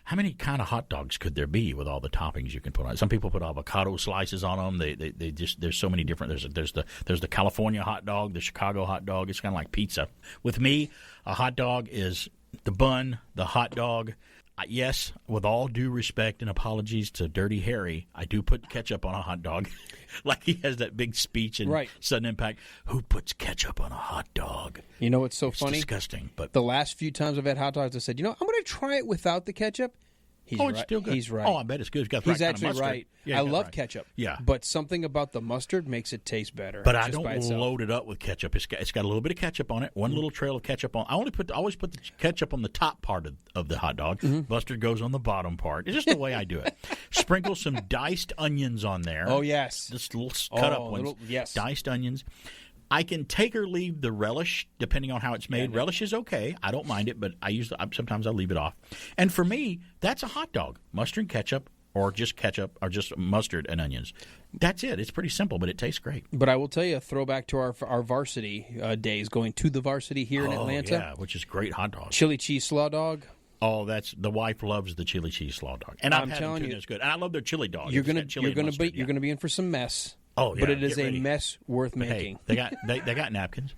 How many kind of hot dogs could there be with all the toppings you can put on it? Some people put avocado slices on them. They just there's so many different. There's the California hot dog, the Chicago hot dog. It's kind of like pizza. With me, a hot dog is the bun, the hot dog. Yes, with all due respect and apologies to Dirty Harry, I do put ketchup on a hot dog. Like he has that big speech and sudden impact. Who puts ketchup on a hot dog? You know what's so funny? Disgusting. But the last few times I've had hot dogs, I said, I'm going to try it without the ketchup. It's still good. He's right. Oh, I bet it's good. It's got the He's right actually kind of mustard. right. Yeah, I you got love right. ketchup. Yeah. But something about the mustard makes it taste better. But I just by don't itself. load it up with ketchup. It's got a little bit of ketchup on it. One little trail of ketchup on. I always put the ketchup on the top part of the hot dog. Mustard goes on the bottom part. It's just the way I do it. Sprinkle some diced onions on there. Oh, yes. Just little cut up ones. Yes. Diced onions. I can take or leave the relish depending on how it's made. Relish is okay. I don't mind it, but sometimes I leave it off. And for me, that's a hot dog. Mustard and ketchup, or just ketchup, or just mustard and onions. That's it. It's pretty simple, but it tastes great. But I will tell you, a throwback to our varsity days, going to the varsity here in Atlanta. Yeah, which is great hot dogs. Chili cheese slaw dog. Oh, the wife loves the chili cheese slaw dog, and I'm telling you, it's good. And I love their chili dog. You're gonna be in for some mess. Oh, yeah. But it is a mess worth making. Hey, they got napkins.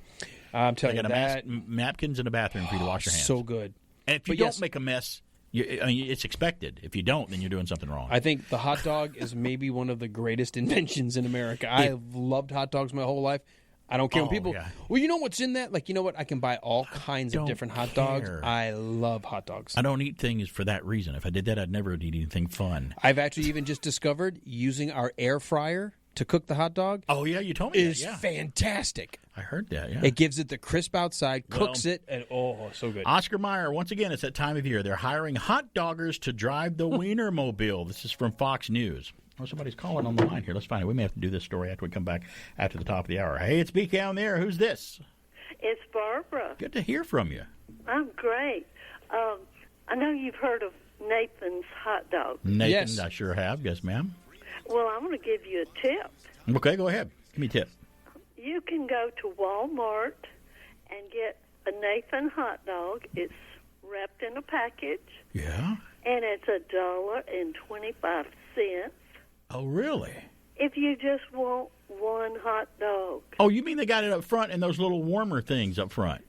I'm telling you that napkins in the bathroom for you to wash your hands. So good. And if you don't make a mess, it's expected. If you don't, then you're doing something wrong. I think the hot dog is maybe one of the greatest inventions in America. I've loved hot dogs my whole life. I don't care when people. Yeah. Well, you know what's in that? Like, you know what? I can buy all kinds of different hot dogs. I love hot dogs. I don't eat things for that reason. If I did that, I'd never eat anything fun. I've actually even just discovered using our air fryer to cook the hot dog. Oh, yeah, you told me is that, yeah. fantastic. I heard that, yeah. It gives it the crisp outside, cooks it, and so good. Oscar Mayer, once again, it's that time of year. They're hiring hot doggers to drive the Wienermobile. This is from Fox News. Oh, somebody's calling on the line here. Let's find it. We may have to do this story after we come back after the top of the hour. Hey, it's BK on the air. Who's this? It's Barbara. Good to hear from you. I'm great. I know you've heard of Nathan's hot dog. Nathan's, yes. I sure have. Yes, ma'am. Well, I'm going to give you a tip. Okay, go ahead. Give me a tip. You can go to Walmart and get a Nathan hot dog. It's wrapped in a package. Yeah. And it's $1.25. Oh, really? If you just want one hot dog. Oh, you mean they got it up front in those little warmer things up front?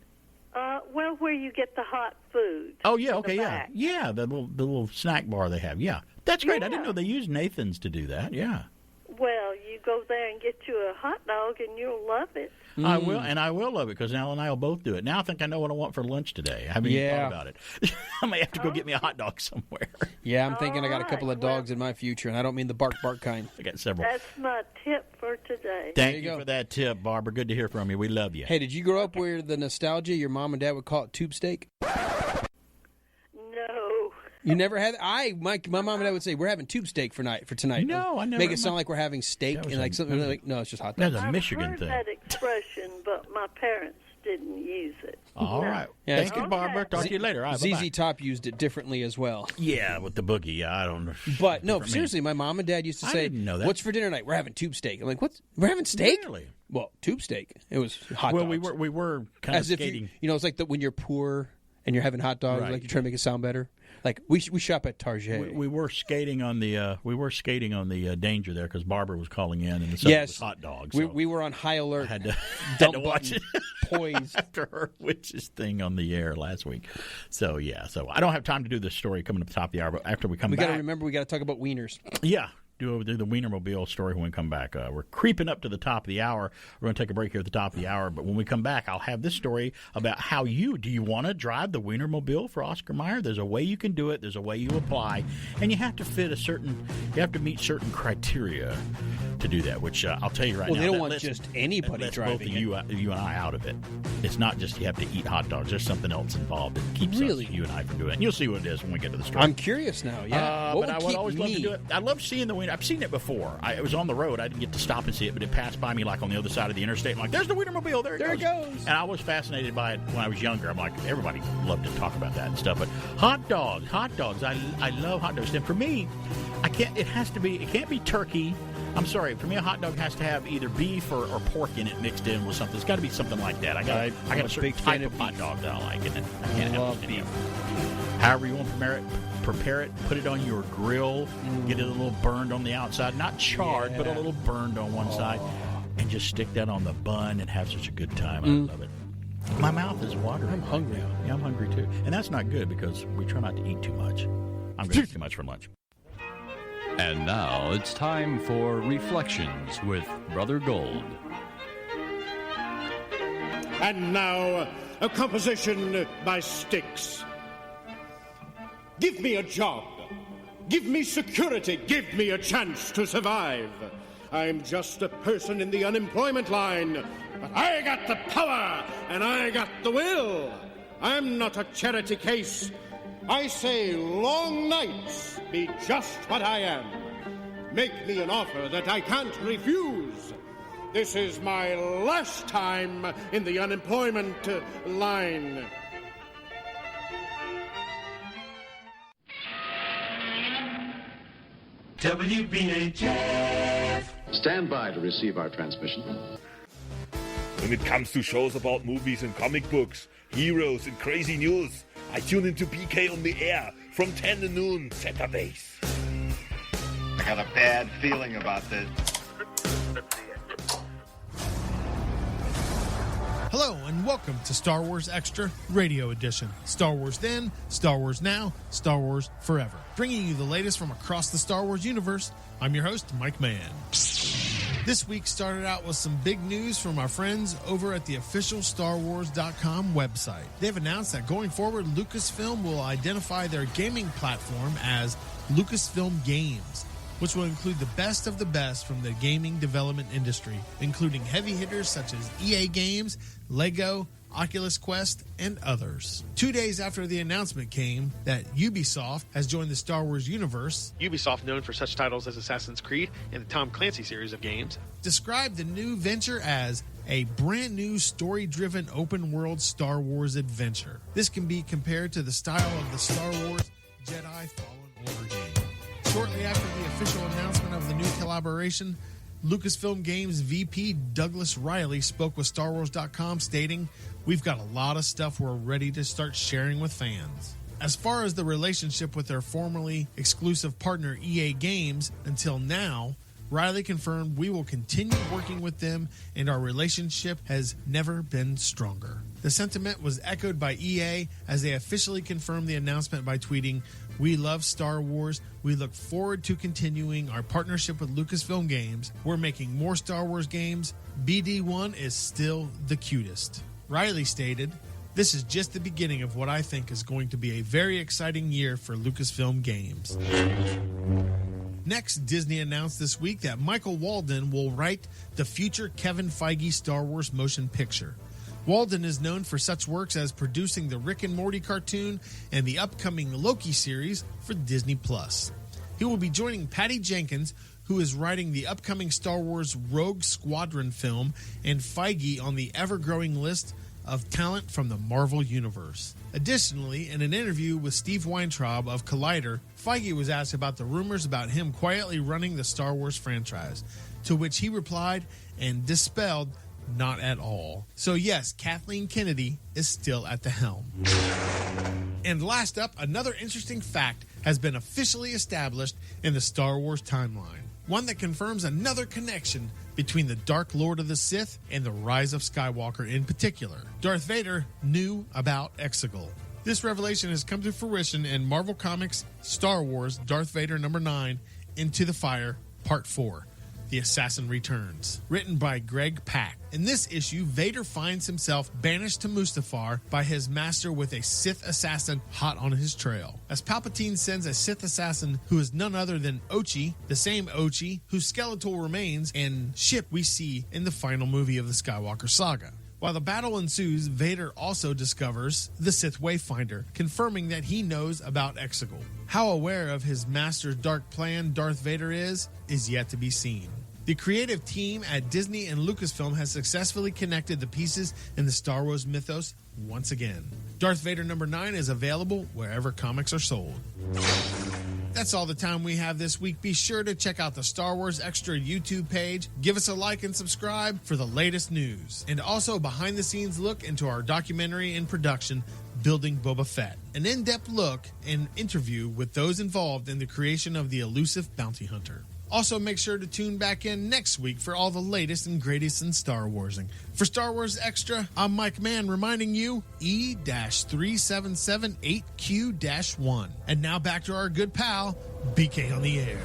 Well, where you get the hot food. Oh, yeah, okay, yeah. Yeah, the little snack bar they have, yeah. That's great. Yeah. I didn't know they used Nathan's to do that, yeah. Well, you go there and get you a hot dog, and you'll love it. I will, and I will love it, because Al and I will both do it. Now I think I know what I want for lunch today. I haven't even thought about it. I may have to go get me a hot dog somewhere. Yeah, I'm thinking I got a couple of dogs in my future, and I don't mean the bark kind. I got several. That's my tip for today. Thank you for that tip, Barbara. Good to hear from you. We love you. Hey, did you grow up where the nostalgia, your mom and dad would call it tube steak? No. You never had? My mom and dad would say, we're having tube steak for tonight. No, I never. Make it sound like we're having steak and like something like, no, it's just hot dogs. That's a Michigan thing. I've heard that expression, but my parents didn't use it. All right. Yeah, thank you, Barbara. Talk to you later. All right, ZZ Top used it differently as well. Yeah, with the boogie. Yeah, I don't know. But no, seriously, my mom and dad used to say, I didn't know that. What's for dinner tonight? We're having tube steak. I'm like, what? We're having steak? Really? Well, tube steak. It was hot dogs. Well, we were kind of skating. It's like when you're poor and you're having hot dogs, right. like you're trying to make it sound better. Like we shop at Target. We were skating on the danger there because Barbara was calling in and the subject was hot dogs. So we were on high alert. Had to watch it poised after her witches thing on the air last week. So I don't have time to do this story coming up at the top of the hour. But after we come back, we got to remember we got to talk about wieners. Yeah. Do the Wienermobile story when we come back. We're creeping up to the top of the hour. We're going to take a break here at the top of the hour. But when we come back, I'll have this story about how do you want to drive the Wienermobile for Oscar Mayer? There's a way you can do it. There's a way you apply. And you have to meet certain criteria to do that, which I'll tell you right now. Well, they don't want just anybody driving both of you and I out of it. It's not just you have to eat hot dogs. There's something else involved that keeps you and I from doing it. And you'll see what it is when we get to the story. I'm curious now, yeah. But I would always love to do it. I love seeing the Wiener. I've seen it before. It was on the road. I didn't get to stop and see it, but it passed by me like on the other side of the interstate. I'm like, there's the Wienermobile. There it goes. And I was fascinated by it when I was younger. I'm like, everybody loved to talk about that and stuff. But hot dogs. I love hot dogs. And for me, it can't be turkey. I'm sorry. For me, a hot dog has to have either beef or pork in it mixed in with something. It's got to be something like that. I got a certain type of hot dog that I like, and I can't have any of it. However you want to prepare it, put it on your grill, get it a little burned on the outside, not charred, but a little burned on one side, and just stick that on the bun and have such a good time. I love it. My mouth is watering. I'm hungry. Yeah, I'm hungry too. And that's not good because we try not to eat too much. I'm going to eat too much for lunch. And now it's time for Reflections with Brother Gold. And now, a composition by Styx. Give me a job, Give me security. Give me a chance to survive. I'm just a person in the unemployment line, but I got the power and I got the will. I'm not a charity case. I say long nights be just what I am. Make me an offer that I can't refuse. This is my last time in the unemployment line. WBHF. Stand by to receive our transmission. When it comes to shows about movies and comic books, heroes and crazy news, I tune into BK on the air from 10 to noon Saturdays. I got a bad feeling about this. Hello and welcome to Star Wars Extra Radio Edition. Star Wars then, Star Wars now, Star Wars forever. Bringing you the latest from across the Star Wars universe, I'm your host, Mike Mann. This week started out with some big news from our friends over at the official StarWars.com website. They've announced that going forward, Lucasfilm will identify their gaming platform as Lucasfilm Games, which will include the best of the best from the gaming development industry, including heavy hitters such as EA Games, Lego, Oculus Quest, and others. 2 days after the announcement came that Ubisoft has joined the Star Wars universe, Ubisoft, known for such titles as Assassin's Creed and the Tom Clancy series of games, described the new venture as a brand new story-driven open-world Star Wars adventure. This can be compared to the style of the Star Wars Jedi Fallen Order game. Shortly after the official announcement of the new collaboration, Lucasfilm Games VP Douglas Riley spoke with StarWars.com stating, "We've got a lot of stuff we're ready to start sharing with fans." As far as the relationship with their formerly exclusive partner EA Games, until now, Riley confirmed we will continue working with them and our relationship has never been stronger. The sentiment was echoed by EA as they officially confirmed the announcement by tweeting, "We love Star Wars. We look forward to continuing our partnership with Lucasfilm Games. We're making more Star Wars games. BD1 is still the cutest." Riley stated, "This is just the beginning of what I think is going to be a very exciting year for Lucasfilm Games." Next, Disney announced this week that Michael Walden will write the future Kevin Feige Star Wars motion picture. Walden is known for such works as producing the Rick and Morty cartoon and the upcoming Loki series for Disney+. He will be joining Patty Jenkins, who is writing the upcoming Star Wars Rogue Squadron film, and Feige on the ever-growing list of talent from the Marvel Universe. Additionally, in an interview with Steve Weintraub of Collider, Feige was asked about the rumors about him quietly running the Star Wars franchise, to which he replied and dispelled, "Not at all." So yes, Kathleen Kennedy is still at the helm. And last up, another interesting fact has been officially established in the Star Wars timeline. One that confirms another connection between the Dark Lord of the Sith and the Rise of Skywalker in particular. Darth Vader knew about Exegol. This revelation has come to fruition in Marvel Comics' Star Wars Darth Vader number 9, Into the Fire, Part 4. The Assassin Returns, written by Greg Pak. In this issue, Vader finds himself banished to Mustafar by his master with a Sith assassin hot on his trail. As Palpatine sends a Sith assassin who is none other than Ochi, the same Ochi whose skeletal remains and ship we see in the final movie of the Skywalker saga. While the battle ensues, Vader also discovers the Sith Wayfinder, confirming that he knows about Exegol. How aware of his master's dark plan Darth Vader is yet to be seen. The creative team at Disney and Lucasfilm has successfully connected the pieces in the Star Wars mythos once again. Darth Vader number 9 is available wherever comics are sold. That's all the time we have this week. Be sure to check out the Star Wars Extra YouTube page. Give us a like and subscribe for the latest news. And also behind-the-scenes look into our documentary in production, Building Boba Fett. An in-depth look and interview with those involved in the creation of the elusive bounty hunter. Also, make sure to tune back in next week for all the latest and greatest in Star Warsing. For Star Wars Extra, I'm Mike Mann reminding you E-3778Q-1. And now back to our good pal, BK on the air.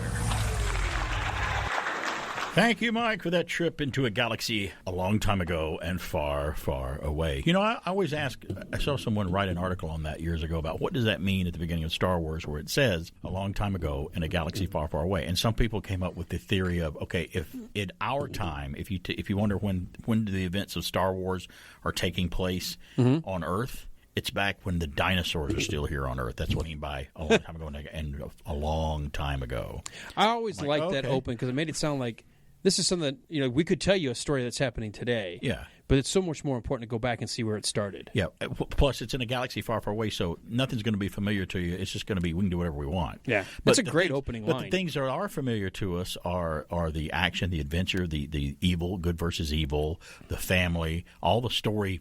Thank you, Mike, for that trip into a galaxy a long time ago and far, far away. You know, I always ask, I saw someone write an article on that years ago about what does that mean at the beginning of Star Wars where it says a long time ago in a galaxy far, far away. And some people came up with the theory of, okay, if in our time, if you wonder when the events of Star Wars are taking place on Earth, it's back when the dinosaurs are still here on Earth. That's what I mean by a long time ago and a long time ago. I always liked that open because it made it sound like this is something that, we could tell you a story that's happening today. Yeah. But it's so much more important to go back and see where it started. Yeah. Plus, it's in a galaxy far, far away, so nothing's going to be familiar to you. It's just going to be, we can do whatever we want. Yeah. That's a great opening line. But the things that are familiar to us are the action, the adventure, the evil, good versus evil, the family, all the story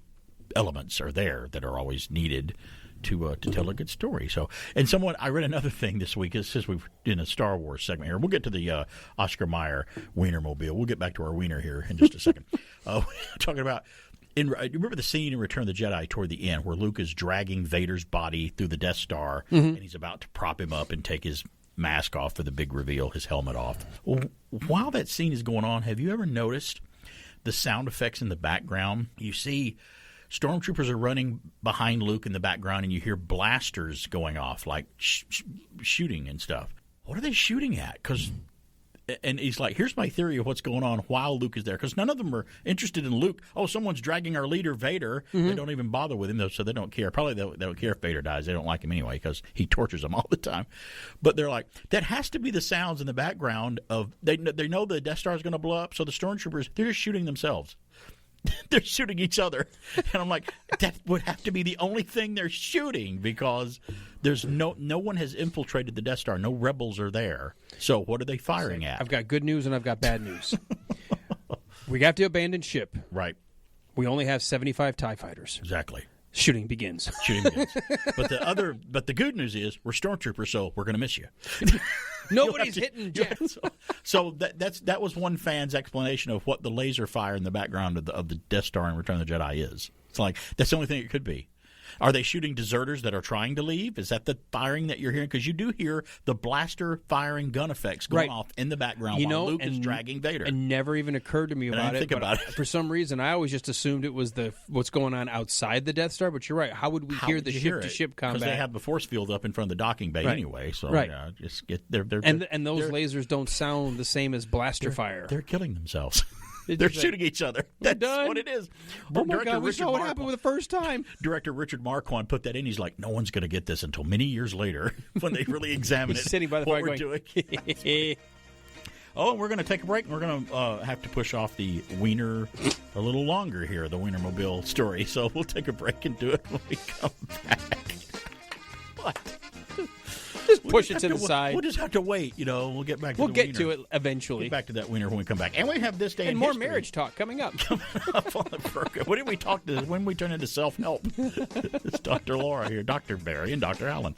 elements are there that are always needed to tell a good story. So, and I read another thing this week. It says we've in a Star Wars segment here. We'll get to the Oscar Mayer Wienermobile. We'll get back to our wiener here in just a second. Talking about, you remember the scene in Return of the Jedi toward the end where Luke is dragging Vader's body through the Death Star and he's about to prop him up and take his mask off for the big reveal, his helmet off. Well, while that scene is going on, have you ever noticed the sound effects in the background? You see stormtroopers are running behind Luke in the background, and you hear blasters going off, like shooting and stuff. What are they shooting at? And he's like, here's my theory of what's going on while Luke is there. Because none of them are interested in Luke. Oh, someone's dragging our leader, Vader. They don't even bother with him, though, so they don't care. Probably they don't care if Vader dies. They don't like him anyway because he tortures them all the time. But they're like, that has to be the sounds in the background of they know the Death Star is going to blow up, so the stormtroopers, they're just shooting themselves. They're shooting each other. And I'm like, that would have to be the only thing they're shooting because there's no one has infiltrated the Death Star. No rebels are there. So what are they firing at? I've got good news and I've got bad news. We have to abandon ship. Right. We only have 75 TIE fighters. Exactly. Shooting begins. But the good news is we're stormtroopers, so we're going to miss you. Nobody's hitting Jack. So that was one fan's explanation of what the laser fire in the background of the Death Star in Return of the Jedi is. It's like that's the only thing it could be. Are they shooting deserters that are trying to leave? Is that the firing that you're hearing? Because you do hear the blaster firing gun effects going off in the background while Luke is dragging Vader. It never even occurred to me about it. For some reason, I always just assumed it was what's going on outside the Death Star. But you're right. How would we hear the ship-to-ship combat? Because they have the force field up in front of the docking bay anyway. So just get they're and those lasers don't sound the same as blaster fire. They're killing themselves. They're shooting each other. That's what it is. Oh my God, we saw what happened with the first time. Director Richard Marquand put that in. He's like, no one's going to get this until many years later when they really examine He's sitting by the fire we're going, doing. Oh, we're going to take a break, and we're going to have to push off the wiener a little longer here, the Wienermobile story. So we'll take a break and do it when we come back. What? Just push it to the side. We'll just have to wait, We'll get back to We'll the get wiener. to it eventually. Get back to that wiener when we come back. And we have this day and in more history. Marriage talk coming up. Coming up on the program. What did we talk to? When we turn into self-help? It's Dr. Laura here, Dr. Barry, and Dr. Allen.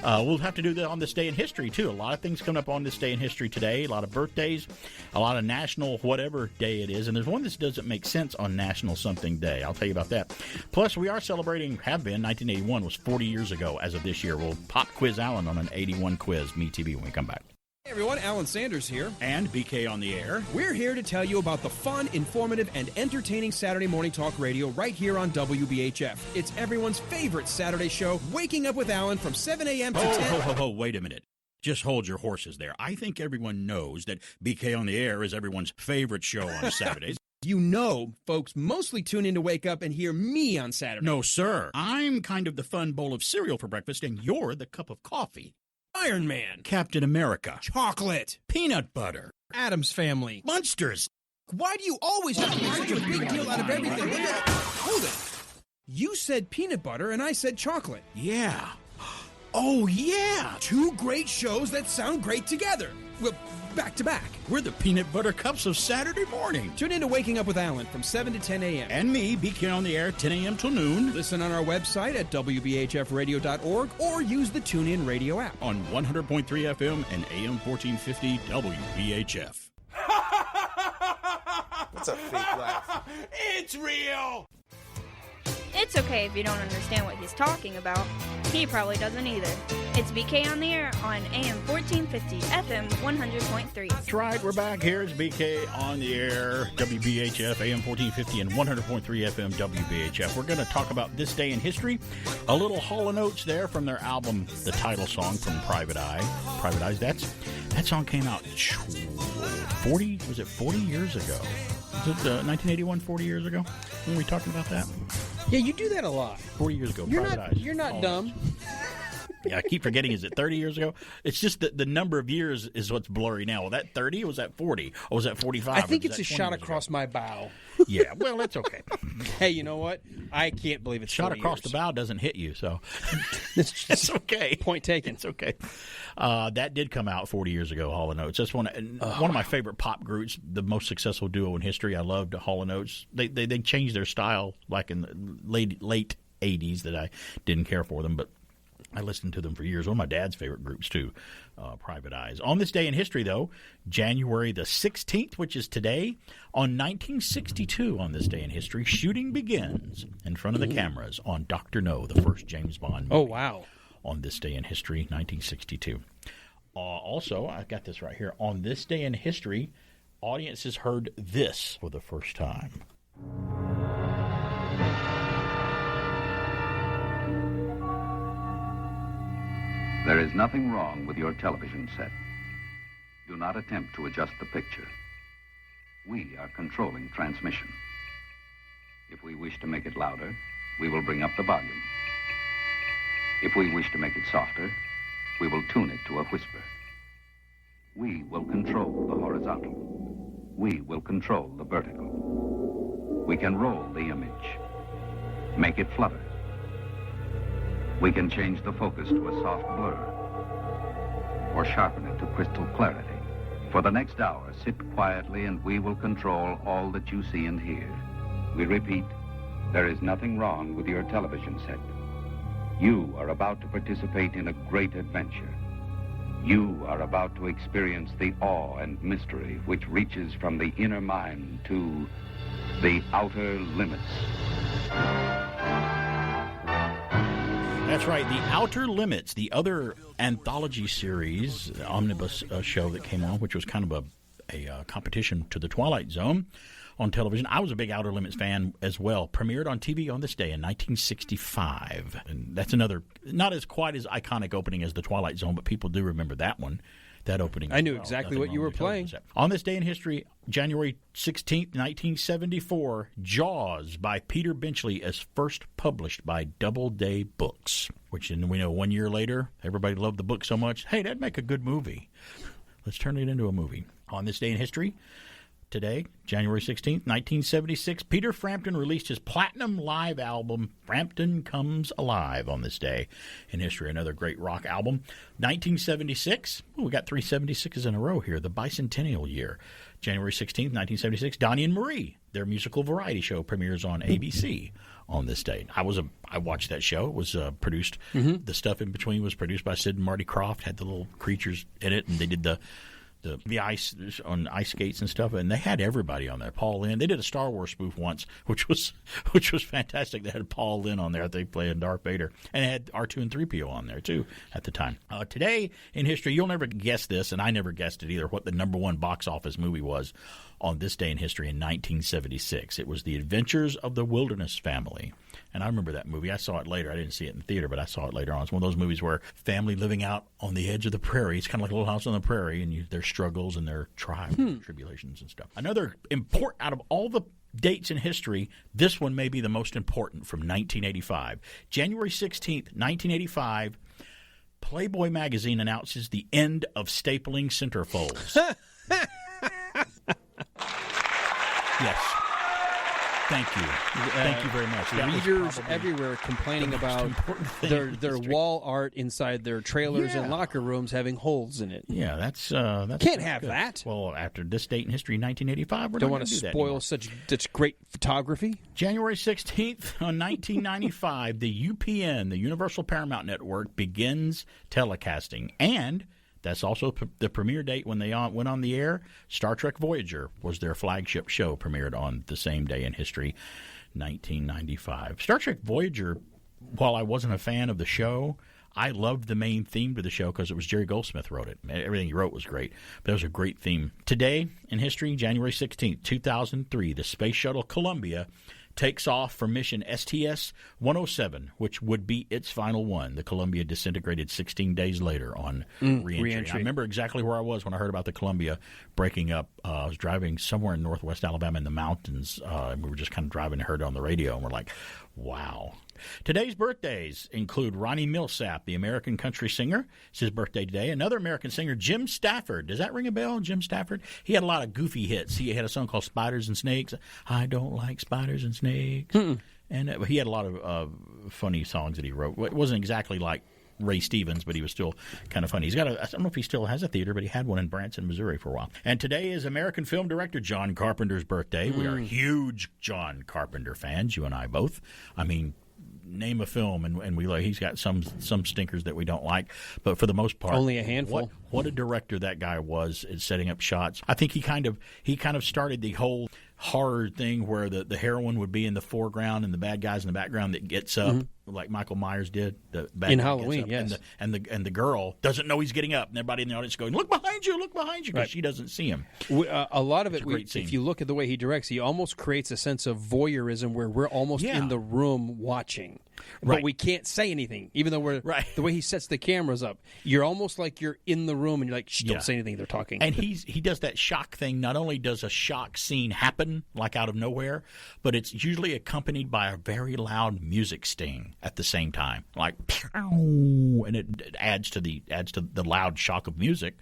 We'll have to do that on this day in history, too. A lot of things coming up on this day in history today. A lot of birthdays, a lot of national whatever day it is. And there's one that doesn't make sense on National Something Day. I'll tell you about that. Plus, we are celebrating, 1981 was 40 years ago as of this year. We'll pop quiz Allen on an 81 quiz, Me TV, when we come back. Hey everyone, Alan Sanders here. And BK on the air. We're here to tell you about the fun, informative, and entertaining Saturday morning talk radio right here on WBHF. It's everyone's favorite Saturday show, Waking Up with Alan from 7 a.m. to 10. Wait a minute. Just hold your horses there. I think everyone knows that BK on the air is everyone's favorite show on Saturdays. You know, folks mostly tune in to wake up and hear me on Saturday. No, sir. I'm kind of the fun bowl of cereal for breakfast, and you're the cup of coffee. Iron Man. Captain America. Chocolate. Peanut butter. Addams Family. Monsters. Why do you always have to make such a big deal out of everything? Hold it. You said peanut butter, and I said chocolate. Yeah. Oh, yeah. Two great shows that sound great together. Well, back to back. We're the peanut butter cups of Saturday morning. Tune in to Waking Up with Alan from 7 to 10 a.m. And me, BK on the air, 10 a.m. till noon. Listen on our website at WBHFradio.org or use the Tunein radio app. On 100.3 FM and AM 1450 WBHF. That's a fake laugh. It's real! It's okay if you don't understand what he's talking about. He probably doesn't either. It's BK on the air on AM 1450, FM 100.3. That's right, we're back here. It's BK on the air, WBHF, AM 1450 and 100.3 FM WBHF. We're going to talk about this day in history. A little Hall & Oates there from their album, the title song from Private Eye. Private Eyes, that song came out 40 years ago? Was it 1981, 40 years ago? When were we talking about that? Yeah, you do that a lot. 40 years ago. You're not dumb. Yeah, I keep forgetting. Is it 30 years ago? It's just that the number of years is what's blurry now. Was that 30 or was that 40? Or was that 45? I think it's a shot across my bow. Yeah, well, that's okay. Hey, you know what? I can't believe it's shot across the bow doesn't hit you, so it's okay. Point taken. It's okay. That did come out 40 years ago, Hall & Oates. That's one of my favorite pop groups, the most successful duo in history. I loved Hall & Oates. They changed their style like in the late 80s that I didn't care for them, but I listened to them for years. One of my dad's favorite groups, too, Private Eyes. On this day in history, though, January the 16th, which is today, on 1962, on this day in history, shooting begins in front of the cameras on Dr. No, the first James Bond movie. Oh, wow. On this day in history, 1962. Also, I got this right here. On this day in history, audiences heard this for the first time. There is nothing wrong with your television set. Do not attempt to adjust the picture. We are controlling transmission. If we wish to make it louder, we will bring up the volume. If we wish to make it softer, we will tune it to a whisper. We will control the horizontal. We will control the vertical. We can roll the image, make it flutter. We can change the focus to a soft blur or sharpen it to crystal clarity. For the next hour, sit quietly and we will control all that you see and hear. We repeat, there is nothing wrong with your television set. You are about to participate in a great adventure. You are about to experience the awe and mystery which reaches from the inner mind to the outer limits. That's right, The Outer Limits, the other anthology series, omnibus show that came on, which was kind of a competition to The Twilight Zone on television. I was a big Outer Limits fan as well. Premiered on TV on this day in 1965. And that's another, not as quite as iconic opening as The Twilight Zone, but people do remember that one. That opening. I knew exactly what you were playing. On this day in history, January 16th, 1974, Jaws by Peter Benchley is first published by Doubleday Books, which we know 1 year later, everybody loved the book so much, hey, that'd make a good movie. Let's turn it into a movie. On this day in history, today, January 16th, 1976, Peter Frampton released his platinum live album, Frampton Comes Alive, on this day in history. Another great rock album. 1976, we got 3 76s in a row here, the bicentennial year. January 16th, 1976, Donnie and Marie, their musical variety show, premieres on ABC on this day. I watched that show. It was produced, the stuff in between was produced by Sid and Marty Krofft, had the little creatures in it, and they did the ice on ice skates and stuff, and they had everybody on there. Paul Lynde. They did a Star Wars spoof once, which was fantastic. They had Paul Lynde on there. They playing Darth Vader, and they had R2 and 3PO on there too at the time. Today in history, you'll never guess this, and I never guessed it either. What the number one box office movie was on this day in history in 1976? It was The Adventures of the Wilderness Family. And I remember that movie. I saw it later. I didn't see it in the theater, but I saw it later on. It's one of those movies where family living out on the edge of the prairie. It's kind of like a Little House on the Prairie, and their struggles and their trials and tribulations and stuff. Another important, out of all the dates in history, this one may be the most important, from 1985. January 16th, 1985, Playboy magazine announces the end of stapling centerfolds. Yes. Thank you. Thank you very much. Readers everywhere complaining about their wall art inside their trailers and locker rooms having holes in it. Yeah, that's can't have good. that. Well, after this date in history, 1985, we're don't not want to spoil such great photography. January 16th, 1995, the UPN, the Universal Paramount Network, begins telecasting, and that's also the premiere date when they went on the air. Star Trek Voyager was their flagship show, premiered on the same day in history, 1995. Star Trek Voyager, while I wasn't a fan of the show, I loved the main theme to the show because it was Jerry Goldsmith wrote it. Everything he wrote was great, but it was a great theme. Today in history, January 16th, 2003, the Space Shuttle Columbia takes off for mission STS-107, which would be its final one. The Columbia disintegrated 16 days later on re-entry. I remember exactly where I was when I heard about the Columbia breaking up. I was driving somewhere in northwest Alabama in the mountains, and we were just kind of driving and heard it on the radio, and we're like, wow. Today's birthdays include Ronnie Millsap, the American country singer. It's his birthday today. Another American singer, Jim Stafford. Does that ring a bell, Jim Stafford? He had a lot of goofy hits. He had a song called Spiders and Snakes. I don't like spiders and snakes. And he had a lot of funny songs that he wrote. It wasn't exactly like Ray Stevens, but he was still kind of funny. He's got I don't know if he still has a theater, but he had one in Branson, Missouri for a while. And today is American film director John Carpenter's birthday. We are huge John Carpenter fans, you and I both. I mean, name a film, and we like. He's got some stinkers that we don't like, but for the most part, only a handful. What a director that guy was at setting up shots. I think he kind of started the whole horror thing where the heroine would be in the foreground and the bad guys in the background that gets up, like Michael Myers did. The bad in guy Halloween, gets up, yes. and the girl doesn't know he's getting up, and everybody in the audience going, "Look behind you, because she doesn't see him." A lot of it, if you look at the way he directs, he almost creates a sense of voyeurism where we're almost in the room watching. But we can't say anything, even though we're the way he sets the cameras up. You're almost like you're in the room, and you're like, "Shh, don't say anything. They're talking." And he does that shock thing. Not only does a shock scene happen like out of nowhere, but it's usually accompanied by a very loud music sting at the same time, like pow, and it adds to the loud shock of music.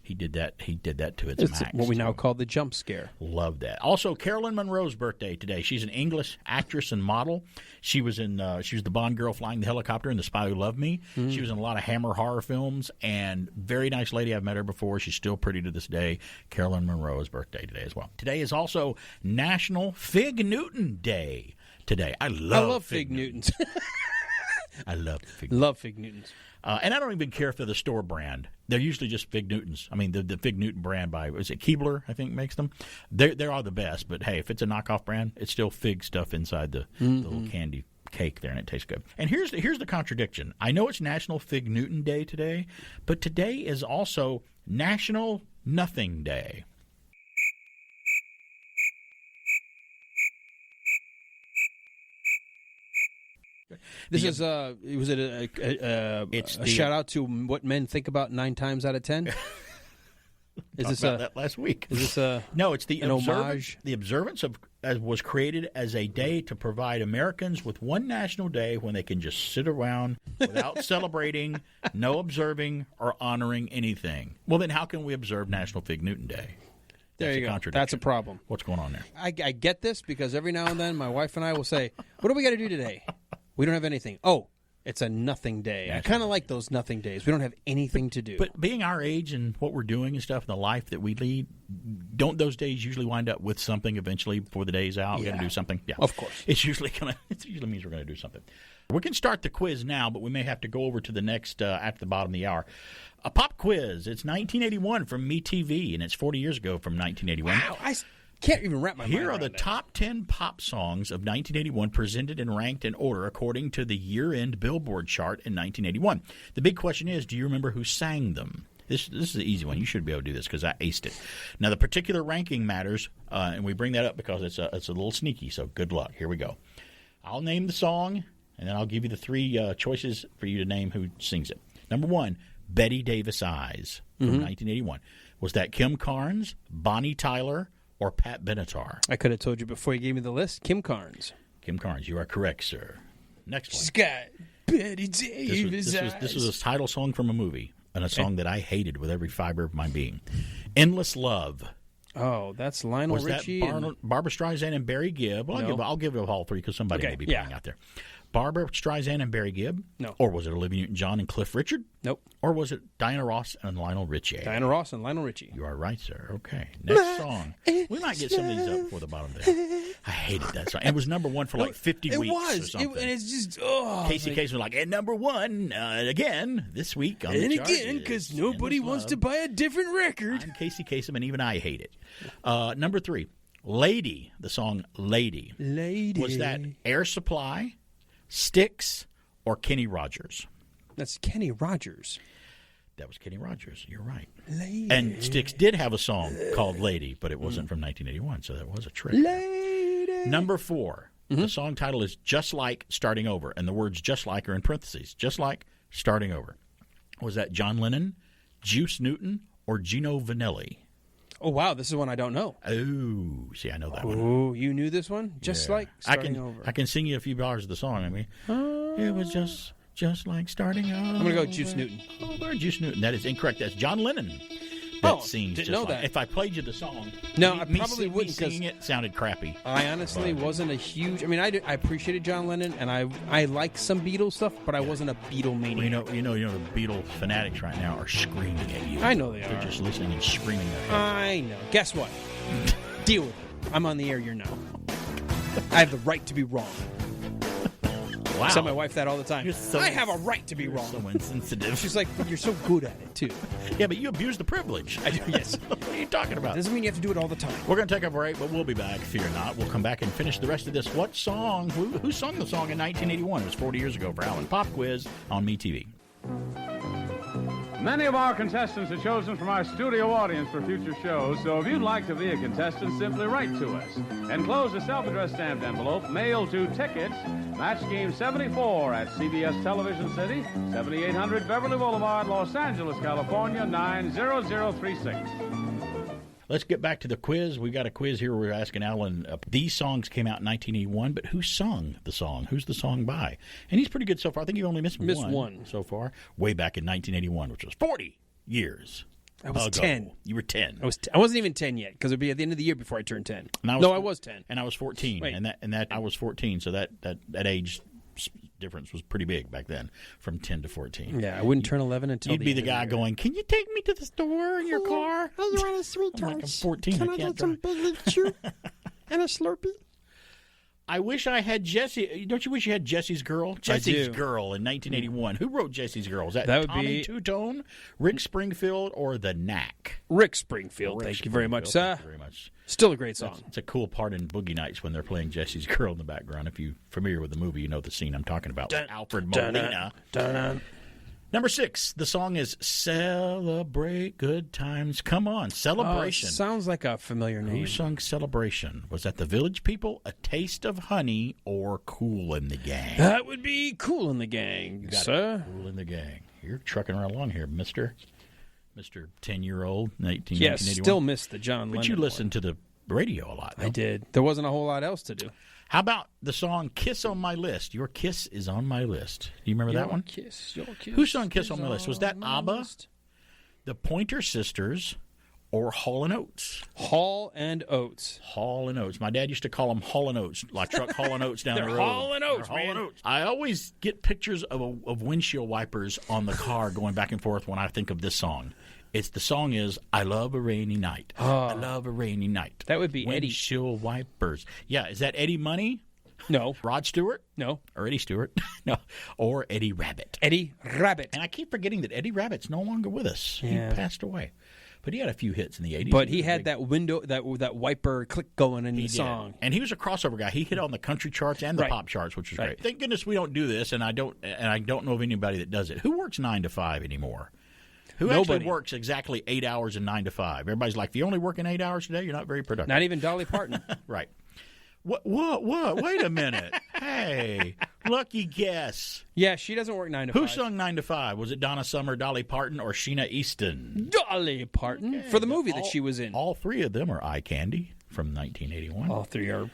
He did that to its max. What we now call the jump scare. Love that. Also, Carolyn Monroe's birthday today. She's an English actress and model. She was the Bond girl flying the helicopter in The Spy Who Loved Me. She was in a lot of Hammer horror films, and very nice lady. I've met her before. She's still pretty to this day. Carolyn Monroe's birthday today as well. Today is also National Fig Newton Day. Today, I love Fig Newtons. I love Fig. Love Fig Newtons. And I don't even care if they're the store brand. They're usually just Fig Newtons. I mean, the Fig Newton brand by, is it Keebler, I think, makes them? They are the best, but hey, if it's a knockoff brand, it's still fig stuff inside the little candy cake there, and it tastes good. And here's the contradiction. I know it's National Fig Newton Day today, but today is also National Nothing Day. This is was it a shout out to what men think about 9 times out of 10? Is this about that last week? Is this no? It's the homage. The observance was created as a day to provide Americans with one national day when they can just sit around without celebrating, no observing or honoring anything. Well, then how can we observe National Fig Newton Day? There you go. That's a problem. What's going on there? I get this because every now and then my wife and I will say, "What do we got to do today?" We don't have anything. Oh, it's a nothing day. I kind of like those nothing days. We don't have anything to do. But being our age and what we're doing and stuff, and the life that we lead, don't those days usually wind up with something eventually before the day's out? We're going to do something? Yeah. Of course. It usually means we're going to do something. We can start the quiz now, but we may have to go over to the next after the bottom of the hour. A pop quiz. It's 1981 from MeTV, and it's 40 years ago from 1981. Wow, I can't even wrap my mind around Here are the top 10 pop songs of 1981 presented and ranked in order according to the year-end Billboard chart in 1981. The big question is, do you remember who sang them? This is an easy one. You should be able to do this because I aced it. Now, the particular ranking matters, and we bring that up because it's a little sneaky, so good luck. Here we go. I'll name the song, and then I'll give you the 3 choices for you to name who sings it. Number 1, Betty Davis Eyes from 1981. Was that Kim Carnes, Bonnie Tyler, or Pat Benatar? I could have told you before you gave me the list. Kim Carnes. Kim Carnes, you are correct, sir. Next one. Scott, Betty Davis Eyes. This was a title song from a movie, and a song that I hated with every fiber of my being. Endless Love. Oh, that's Lionel Richie. Was that Barbara Streisand and Barry Gibb? Well, No. I'll give it all 3 because somebody may be playing out there. Barbara Streisand and Barry Gibb? No. Or was it Olivia Newton-John and Cliff Richard? Nope. Or was it Diana Ross and Lionel Richie? Diana Ross and Lionel Richie. You are right, sir. Okay. Next song. We might get some of these up before the bottom of the hour. I hated that song. It was number 1 for like 50 weeks or something. And it's just, Casey Kasem was like, and number 1 again this week on the chart. And again, because nobody wants to buy a different record. I'm Casey Kasem, and even I hate it. Number 3. Lady, the song Lady. Lady. Was that Air Supply, Styx, or Kenny Rogers? That's Kenny Rogers. That was Kenny Rogers. You're right. Lady. And Styx did have a song called Lady, but it wasn't from 1981, so that was a trick. Lady. Number 4. The song title is Just Like Starting Over, and the words just like are in parentheses. Just like starting over. Was that John Lennon, Juice Newton, or Gino Vanelli? Oh, wow. This is one I don't know. Oh, see, I know that one. Oh, you knew this one? Just like starting over. I can sing you a few bars of the song. I mean, it was just like starting over. I'm going to go with Juice Newton. Or Juice Newton. That is incorrect. That's John Lennon. That sings didn't just know like. that. If I played you the song, No, I me probably wouldn't, Me singing it sounded crappy. I honestly wasn't a huge. I mean, I appreciated John Lennon, and I like some Beatles stuff, but I wasn't a Beatlemaniac. Well, you know, the Beatle fanatics right now are screaming at you. I know they They're are. just listening and screaming their heads. I know. Guess what? Deal with it. I'm on the air. You're not. I have the right to be wrong. Wow. I tell my wife that all the time. I have a right to be wrong. So insensitive. She's like, but you're so good at it, too. Yeah, but you abuse the privilege. I do, yes. What are you talking about? Doesn't mean you have to do it all the time. We're going to take a break, but we'll be back. Fear not. We'll come back and finish the rest of this. What song? Who sung the song in 1981? It was 40 years ago for Alan. Pop quiz on MeTV. Many of our contestants are chosen from our studio audience for future shows, so if you'd like to be a contestant, simply write to us. Enclose a self-addressed stamped envelope, mail to Tickets, Match Game 74 at CBS Television City, 7800 Beverly Boulevard, Los Angeles, California, 90036. Let's get back to the quiz. We've got a quiz here where we're asking Alan, these songs came out in 1981, but who sung the song? Who's the song by? And he's pretty good so far. I think you only missed one so far, way back in 1981, which was 40 years I was ago. 10. You were 10. I wasn't even 10 yet, because it would be at the end of the year before I turned 10. I was 10. And I was 14. Wait. And that I was 14, so that age difference was pretty big back then, from 10 to 14. Yeah, I wouldn't turn 11 until You'd be the guy going, "Can you take me to the store in your car?" Oh, you want a sweet I'm like, I'm toast? 14. Can I I can't get some drive. Big League Chew and a Slurpee? I wish I had Jesse. Don't you wish you had Jesse's Girl? Jesse's do. Girl in 1981. Who wrote Jesse's Girl? Is that That would Tommy be- Two-Tone, Rick Springfield, or The Knack? Rick Springfield, Rick thank you very much, Springfield, sir. Thank you very much. Still a great song. It's a cool part in Boogie Nights when they're playing Jesse's Girl in the background. If you're familiar with the movie, you know the scene I'm talking about. With Alfred Molina. Number 6, the song is Celebrate Good Times. Come on, Celebration. Sounds like a familiar name. Who sung Celebration? Was that the Village People, A Taste of Honey, or Kool and the Gang? That would be Kool in the Gang, You got sir. it. Kool and the Gang. You're trucking right along here, Mr. 10-year-old, 1981. Yes, still miss the John Lennon But you listened to the radio a lot, though. I did. There wasn't a whole lot else to do. How about the song Kiss on My List? Your Kiss is on my list. Do you remember that one? Your kiss Who sung Kiss on My is List? Was that on my ABBA, list. the Pointer Sisters, or Hall & Oates? Hall and Oates. Hall and Oates. My dad used to call them Hall and Oates, like truck Hall and Oates down They're the road. Hall and Oates, They're Hall man. and Oates. I always get pictures of windshield wipers on the car going back and forth when I think of this song. The song is I Love a Rainy Night. I love a rainy night. That would be Eddie. Windshield wipers. Yeah, is that Eddie Money? No. Rod Stewart? No. Or Eddie Stewart? No. Or Eddie Rabbit. Eddie Rabbit. And I keep forgetting that Eddie Rabbit's no longer with us. Yeah. He passed away. But he had a few hits in the 80s. But he was a had big- that window, that wiper click going in He the did. song. And he was a crossover guy. He hit on the country charts and the Right. pop charts, which was Right. great. Thank goodness we don't do this, and I don't know of anybody that does it. Who works 9 to 5 anymore? Who Nobody. actually works exactly 8 hours and 9 to 5? Everybody's like, if you only work in 8 hours today, you're not very productive. Not even Dolly Parton. Right. What? Wait a minute. Hey, lucky guess. Yeah, she doesn't work 9 to Who 5. sung 9 to 5? Was it Donna Summer, Dolly Parton, or Sheena Easton? Dolly Parton for the movie that she was in. All three of them are Eye Candy from 1981. All three are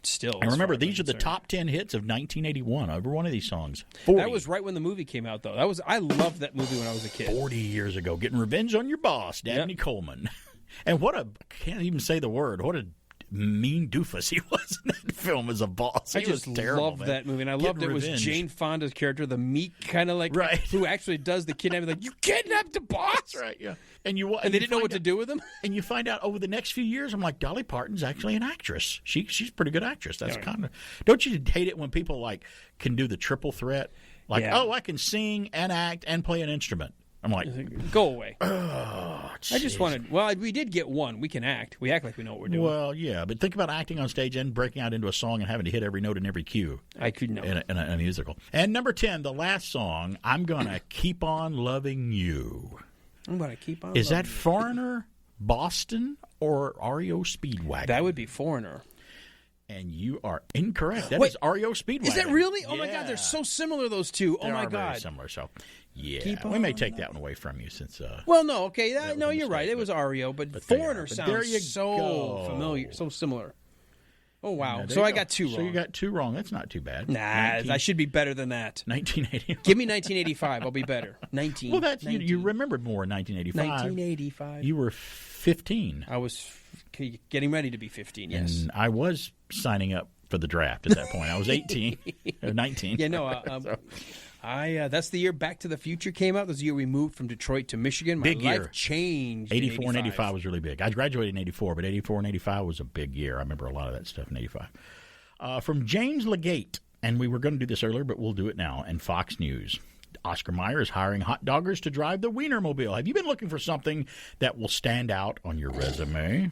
still. And as remember, far as I'm these are the concerned. top 10 hits of 1981. Every one of these songs. 40, That was right when the movie came out, though. I loved that movie when I was a kid. 40 years ago. Getting revenge on your boss, Dabney Coleman. And I can't even say the word. What a mean doofus he was in that film as a boss. I He just was terrible, loved man. that movie, and I Getting loved it was revenge. Jane Fonda's character, the meek kind of like, Right. who actually does the kidnapping. Like, you kidnapped the boss, That's right, yeah. And they didn't know what to do with him. And you find out over the next few years, I'm like, Dolly Parton's actually an actress. She's a pretty good actress. That's Yeah. kind of. Don't you hate it when people like can do the triple threat? Like, Yeah. oh, I can sing and act and play an instrument. I'm like, go away. Oh, I just wanted. Well, we did get one. We can act. We act like we know what we're doing. Well, yeah, but think about acting on stage and breaking out into a song and having to hit every note in every cue. I could know in a musical. And number 10, the last song, I'm Gonna Keep On Loving You. I'm gonna keep on. Is that loving Foreigner, Boston, or REO Speedwagon? That would be Foreigner. And you are incorrect. That is REO Speedwagon. Is that really? Oh my God, they're so similar, those two. They Oh my are God, very similar. So, yeah, we may take that one away from you since. Well, no, okay, no, you're right. It was REO, but Foreigner but there you sounds so familiar, so similar. Oh wow! Yeah, So I got 2 wrong. So you got 2 wrong. That's not too bad. Nah, I should be better than that. 1980. Give me 1985. I'll be better. 19. Well, that's you remembered more in 1985. 1985. You were 15. I was getting ready to be 15. Yes, and I was signing up for the draft at that point. I was 18 or 19. Yeah, no. That's the year Back to the Future came out. This is the year we moved from Detroit to Michigan. My big year. Life changed. 84 and 85 was really big. I graduated in 84, but 84 and 85 was a big year. I remember a lot of that stuff in 85. From James Legate, and we were going to do this earlier, but we'll do it now, and Fox News. Oscar Mayer is hiring hot doggers to drive the Wienermobile. Have you been looking for something that will stand out on your resume?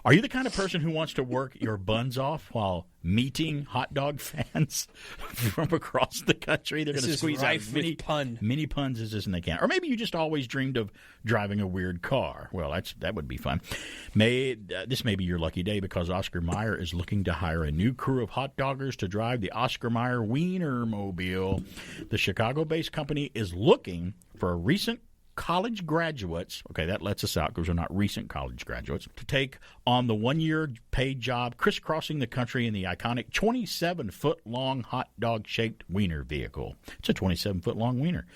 Are you the kind of person who wants to work your buns off while meeting hot dog fans from across the country? They're going to squeeze out as many puns as they can. Or maybe you just always dreamed of driving a weird car. Well, that would be fun. This may be your lucky day because Oscar Mayer is looking to hire a new crew of hot doggers to drive the Oscar Mayer Wienermobile. The Chicago-based company is looking for a recent college graduates, okay, that lets us out because we're not recent college graduates, to take on the 1-year paid job crisscrossing the country in the iconic 27-foot-long hot dog-shaped wiener vehicle. It's a 27-foot-long wiener.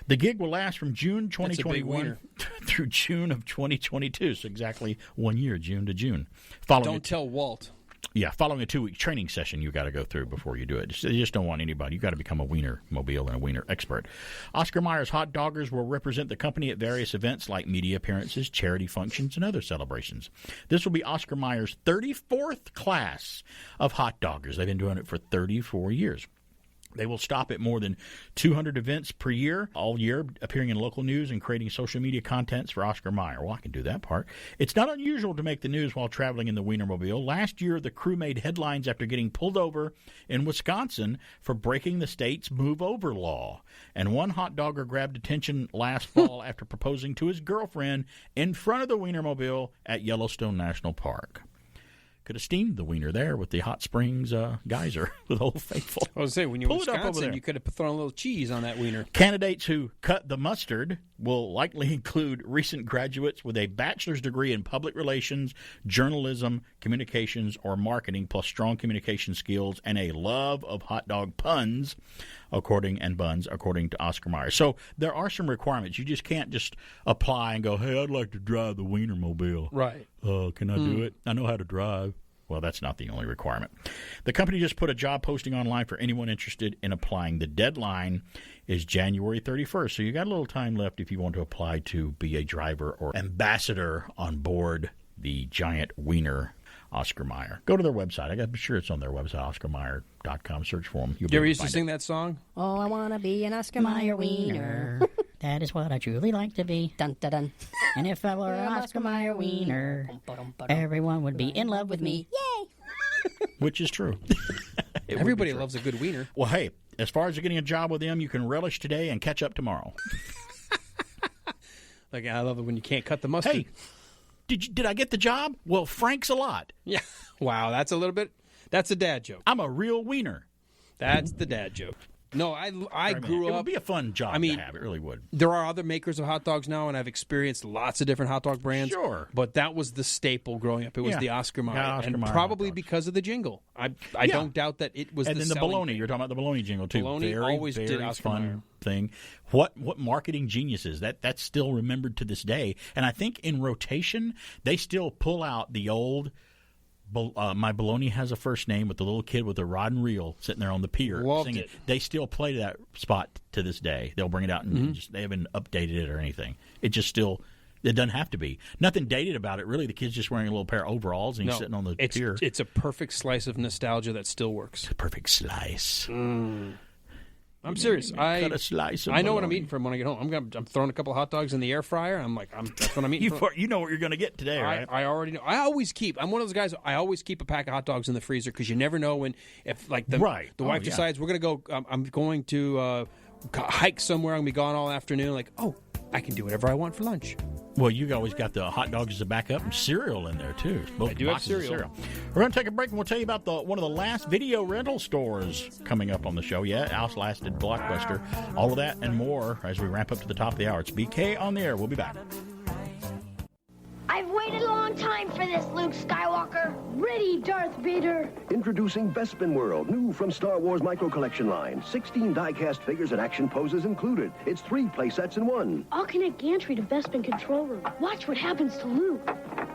The gig will last from June 2021 through June of 2022, so exactly 1 year, June to June. Don't tell Walt. Yeah, following a 2-week training session you got to go through before you do it. You just don't want anybody. You got to become a Wienermobile and a Wiener expert. Oscar Mayer's hot doggers will represent the company at various events like media appearances, charity functions, and other celebrations. This will be Oscar Mayer's 34th class of hot doggers. They've been doing it for 34 years. They will stop at more than 200 events per year, all year, appearing in local news and creating social media contents for Oscar Mayer. Well, I can do that part. It's not unusual to make the news while traveling in the Wienermobile. Last year, the crew made headlines after getting pulled over in Wisconsin for breaking the state's move-over law. And one hot dogger grabbed attention last fall after proposing to his girlfriend in front of the Wienermobile at Yellowstone National Park. Could have steamed the wiener there with the hot springs geyser with Old Faithful. I was going to say, when you're in Wisconsin, you could have thrown a little cheese on that wiener. Candidates who cut the mustard will likely include recent graduates with a bachelor's degree in public relations, journalism, communications, or marketing, plus strong communication skills and a love of hot dog puns, according to Oscar Mayer. So there are some requirements. You just can't just apply and go, hey, I'd like to drive the Wienermobile. Right. Can I do it? I know how to drive. Well, that's not the only requirement. The company just put a job posting online for anyone interested in applying. The deadline is January 31st, so you got a little time left if you want to apply to be a driver or ambassador on board the giant wiener Oscar Mayer. Go to their website. I'm sure it's on their website, oscarmayer.com. Search for them. You ever used to sing that song? Oh, I want to be an Oscar Mayer wiener. That is what I truly like to be. Dun, dun, dun. And if I were an Oscar Mayer wiener, everyone would be in love with me. Yay! Which is true. Everybody loves a good wiener. Well, hey, as far as getting a job with them, you can relish today and catch up tomorrow. Like, I love it when you can't cut the mustard. Hey, did I get the job? Well, Frank's a lot. Yeah. Wow, that's a dad joke. I'm a real wiener. That's the dad joke. No, I grew up. It would be a fun job to have. It really would. There are other makers of hot dogs now, and I've experienced lots of different hot dog brands. Sure. But that was the staple growing up. It was the Oscar Mayer. And probably because of the jingle. I don't doubt that it was and then the bologna. You're talking about the bologna jingle, too. Bologna always did Oscar fun Mayer. Thing. What marketing geniuses. That's still remembered to this day. And I think in rotation, they still pull out the old... My Bologna Has a First Name with the little kid with the rod and reel sitting there on the pier singing. They still play that spot to this day. They'll bring it out and they haven't updated it or anything. It just still, it doesn't have to be. Nothing dated about it, really. The kid's just wearing a little pair of overalls and he's sitting on the pier. It's a perfect slice of nostalgia that still works. It's a perfect slice. All I'm serious. Cut a slice of I know what bologna. I'm eating from when I get home. I'm throwing a couple of hot dogs in the air fryer. That's what I'm eating. You know what you're going to get today, right? I already know. I'm one of those guys. I always keep a pack of hot dogs in the freezer because you never know if the wife decides we're going to go. I'm going to hike somewhere. I'm going to be gone all afternoon. Like, I can do whatever I want for lunch. Well, you always got the hot dogs as a backup and cereal in there, too. Both I do have boxes of cereal. We're going to take a break, and we'll tell you about one of the last video rental stores coming up on the show. Yeah, outlasted Blockbuster. All of that and more as we ramp up to the top of the hour. It's BK on the air. We'll be back. I've waited a long time for this, Luke Skywalker. Ready, Darth Vader. Introducing Bespin World, new from Star Wars Micro Collection line. 16 die-cast figures and action poses included. It's 3 play sets in 1. I'll connect gantry to Bespin control room. Watch what happens to Luke.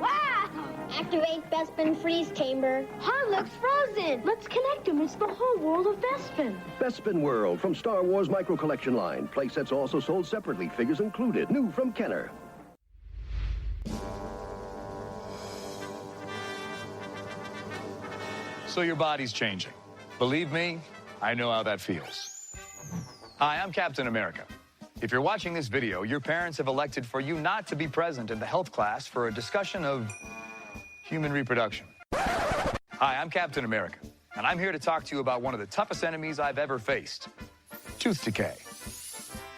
Wow! Activate Bespin freeze chamber. Han looks frozen. Let's connect him. It's the whole world of Bespin. Bespin World from Star Wars Micro Collection line. Play sets also sold separately. Figures included. New from Kenner. So your body's changing. Believe me, I know how that feels. Hi, I'm Captain America. If you're watching this video, your parents have elected for you not to be present in the health class for a discussion of human reproduction. Hi, I'm Captain America, and I'm here to talk to you about one of the toughest enemies I've ever faced, tooth decay.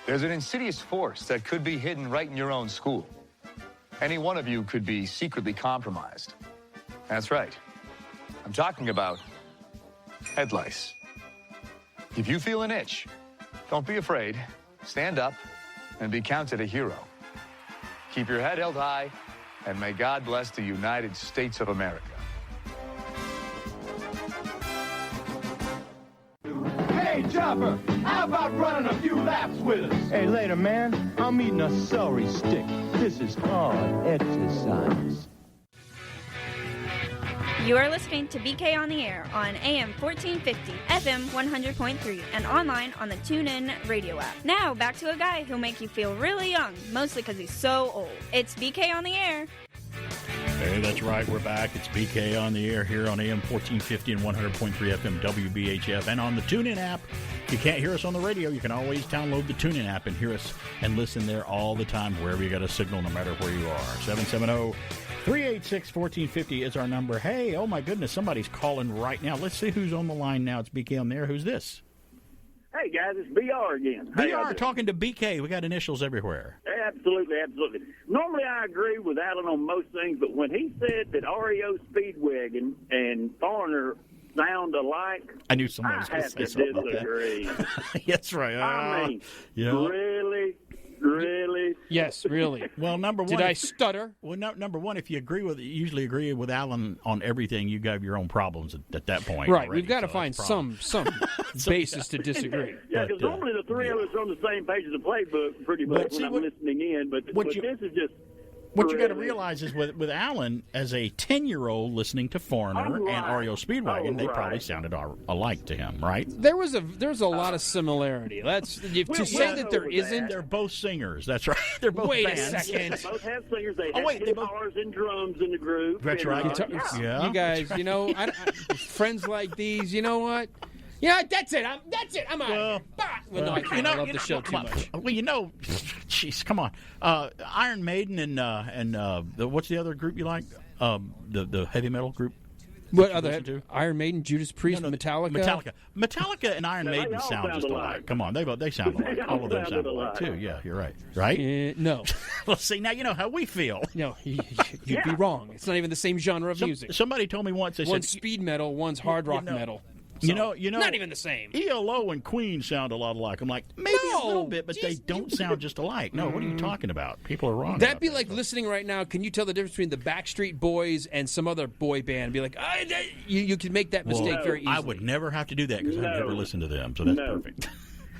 There's an insidious force that could be hidden right in your own school. Any one of you could be secretly compromised. That's right. I'm talking about head lice. If you feel an itch, don't be afraid. Stand up and be counted a hero. Keep your head held high, and may God bless the United States of America. Hey, Chopper, how about running a few laps with us? Hey, later, man. I'm eating a celery stick. This is hard exercise. You are listening to BK on the Air on AM 1450, FM 100.3, and online on the Tunein radio app. Now, back to a guy who'll make you feel really young, mostly because he's so old. It's BK on the Air. Hey, that's right. We're back. It's BK on the air here on AM 1450 and 100.3 FM WBHF and on the TuneIn app. If you can't hear us on the radio, you can always download the TuneIn app and hear us and listen there all the time, wherever you got a signal, no matter where you are. 770-386-1450 is our number. Hey, oh my goodness, somebody's calling right now. Let's see who's on the line now. It's BK on there. Who's this? Hey, guys, it's BR again. BR talking to BK. We got initials everywhere. Absolutely, absolutely. Normally I agree with Alan on most things, but when he said that REO Speedwagon and Foreigner sound alike, I knew someone was going to say something about that. That's right. I mean, yeah. Really? Yes, really. Well, number one. Did I stutter? Well, number one, if you usually agree with Alan on everything, you got your own problems at that point. Right. Already, We've got to find some basis to disagree. Yeah, because normally the three of us are on the same page of the playbook pretty much when I'm listening in, but this is just... What you got to realize is with Alan, as a 10-year-old listening to Foreigner and REO Speedwagon, they probably sounded alike to him, right? There's a lot of similarity. To say that there isn't. They're both singers. That's right. They're both Wait bands. a second. They both have singers. They have guitars and drums in the group. That's right. Yeah. You guys, you know, friends like these, you know what? Yeah, that's it. I'm out. Well, no, I can't. I love the show too much. Well, you know, jeez, come on. Iron Maiden and what's the other group you like? The heavy metal group. What other? Iron Maiden, Judas Priest, Metallica. Metallica and Iron Maiden sound just alike. Come on, they sound alike. All of them sound alike too. Yeah, you're right. Right? No. Well, see, now you know how we feel. No, you'd be wrong. It's not even the same genre of music. Somebody told me once. They one's said speed metal, one's hard rock metal. So, you know, not even the same. ELO and Queen sound a lot alike. I'm like, maybe a little bit, but they don't sound just alike. No, what are you talking about? People are wrong. That'd be like listening right now. Can you tell the difference between the Backstreet Boys and some other boy band? Be like, you can make that mistake very easily. I would never have to do that because I've never listened to them, so that's perfect.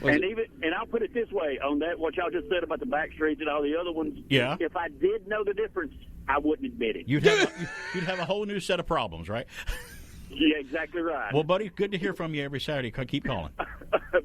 And I'll put it this way on that what y'all just said about the Backstreets and all the other ones. Yeah. If I did know the difference, I wouldn't admit it. You'd have a whole new set of problems, right? Yeah, exactly right. Well, buddy, good to hear from you every Saturday. Keep calling.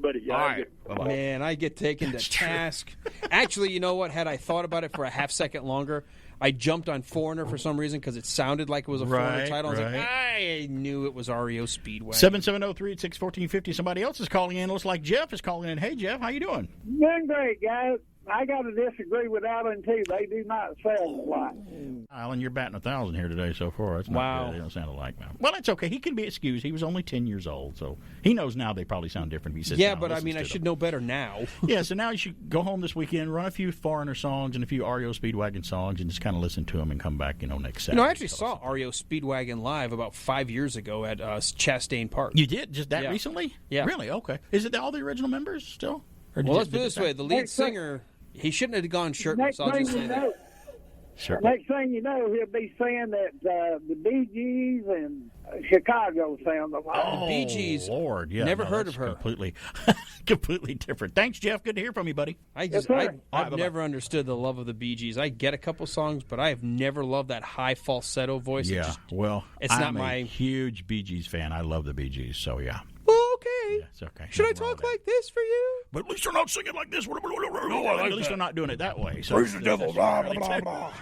Buddy, all right. Bye-bye. Man, I get taken to task. Actually, you know what? Had I thought about it for a half second longer, I jumped on Foreigner for some reason because it sounded like it was a Foreigner title. I was like, right. I knew it was REO Speedwagon. 770-386-1450. Somebody else is calling in. Looks like Jeff is calling in. Hey, Jeff, how you doing? Doing great, guys. I got to disagree with Alan, too. They do not sound alike. Alan, you're batting 1,000 here today so far. That's not Wow. good. They don't sound alike now. Well, that's okay. He can be excused. He was only 10 years old, so he knows now they probably sound different. If he sits Yeah, down and but I listens mean, to I them. should know better now. Yeah, so now you should go home this weekend, run a few Foreigner songs and a few REO Speedwagon songs, and just kind of listen to them and come back, next Saturday. I actually saw REO Speedwagon live about 5 years ago at Chastain Park. You did? Just that Yeah. recently? Yeah. Really? Okay. Is it all the original members still? Or Well, let's did put it this way. The lead singer, he shouldn't have gone shirtless. I'll just say that. Sure. Next thing you know, he'll be saying that the Bee Gees and Chicago sound alike. Oh, Bee Gees. Lord. Yeah, Never no, heard that's of her. Completely different. Thanks, Jeff. Good to hear from you, buddy. I've bye-bye. never understood the love of the Bee Gees. I get a couple songs, but I have never loved that high falsetto voice. Yeah, well, it's I'm not a my huge Bee Gees fan. I love the Bee Gees, so yeah. Okay. Yeah, it's okay. Should I talk like this for you? But at least they're not singing like this. No, at least that. they're not doing it that way. So Praise the devil. Blah, blah, blah, blah.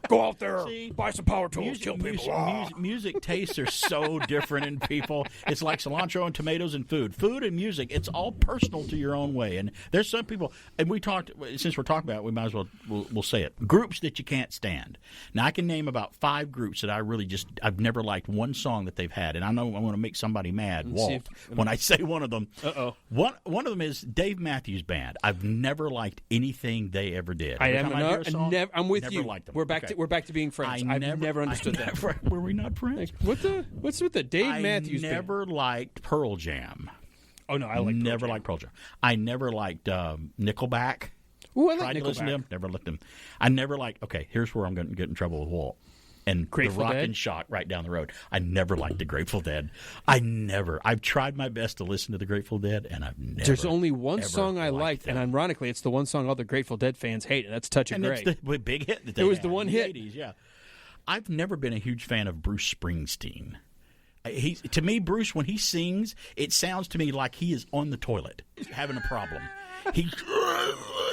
Go out there, buy some power tools, Music, kill people. music tastes are so different in people. It's like cilantro and tomatoes and food. Food and music, it's all personal to your own way. And there's some people, and we talked, since we're talking about it, we might as well we'll say it. Groups that you can't stand. Now, I can name about 5 groups that I really I've never liked one song that they've had. And I know I'm going to make somebody mad, Walt, when I say one of them. Uh-oh. One of them is Dave Matthews Band. I've never liked anything they ever did. I'm with never you. liked them. We're back to being friends. I've never understood that. Were we not friends? What's with the Dave Matthews Band? I never liked Pearl Jam. Oh no, I like never liked Pearl Jam. I never liked Nickelback. Ooh, I like Tried to listen to Nickelback. them. Never liked them. I never liked. Okay, here's where I'm going to get in trouble with Walt. And Grateful the Rock Dead? and Shock right down the road. I never liked the Grateful Dead. I've tried my best to listen to the Grateful Dead, and I've never. There's only one ever song I liked, and ironically, it's the one song all the Grateful Dead fans hate, and that's "Touch of And Grey." it's the big hit that they It was had the one in hit. The 80s, yeah. I've never been a huge fan of Bruce Springsteen. To me, Bruce, when he sings, it sounds to me like he is on the toilet having a problem.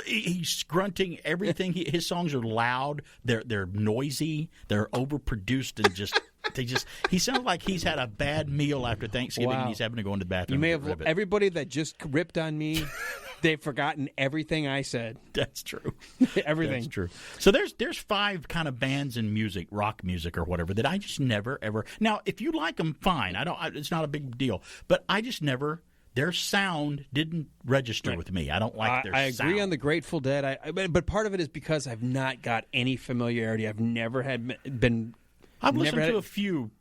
He's grunting everything. His songs are loud. They're noisy. They're overproduced and he sounds like he's had a bad meal after Thanksgiving and he's having to go into the bathroom. You may and get rid have of it. everybody that just ripped on me. They've forgotten everything I said. That's true. Everything. That's true. So there's 5 kind of bands in music, rock music or whatever, that I just never ever. Now, if you like them, fine. It's not a big deal. But I just never. Their sound didn't register with me. I don't like their I sound. agree on the Grateful Dead. But part of it is because I've not got any familiarity. I've never been. I've listened to a few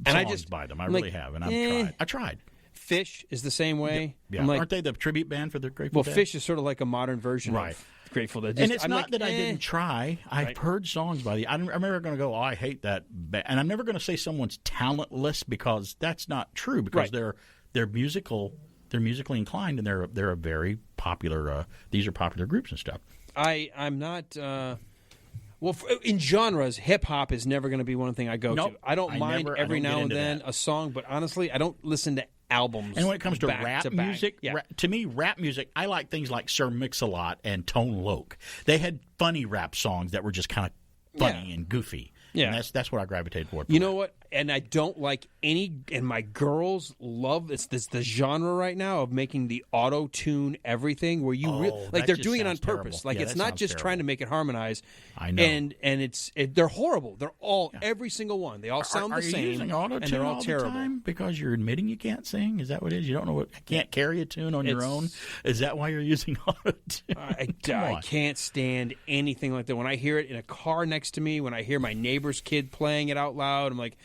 and songs by them. I really have, and I tried. Fish is the same way. Yeah. I'm like, aren't they the tribute band for the Grateful Dead? Well, Fish is sort of like a modern version of Grateful Dead. And it's not that I didn't try. I've heard songs by I'm never going to go, I hate that band. And I'm never going to say someone's talentless, because that's not true, because they're musically inclined, and they're a very popular these are popular groups and stuff. I'm not well, in genres, hip hop is never going to be one thing I go to. I don't mind every now and then a song, but honestly, I don't listen to albums. And when it comes to back rap to back. music, to me, rap music, I like things like Sir Mix-a-Lot and Tone Loc. They had funny rap songs that were just kind of funny and goofy. Yeah. And that's what I gravitated toward. You know what? And I don't like any, and my girls love this the genre right now of making the auto-tune everything, where you like they're doing it on purpose. Like it's not just trying to make it harmonize. I know. And they're horrible. They're all every single one. They all sound the Are you same. using auto-tune and they're all the terrible. time because you're admitting you can't sing? Is that what it is? You don't know can't carry a tune on your own? Is that why you're using auto-tune? I can't stand anything like that. When I hear it in a car next to me, when I hear my neighbor's kid playing it out loud, I'm like,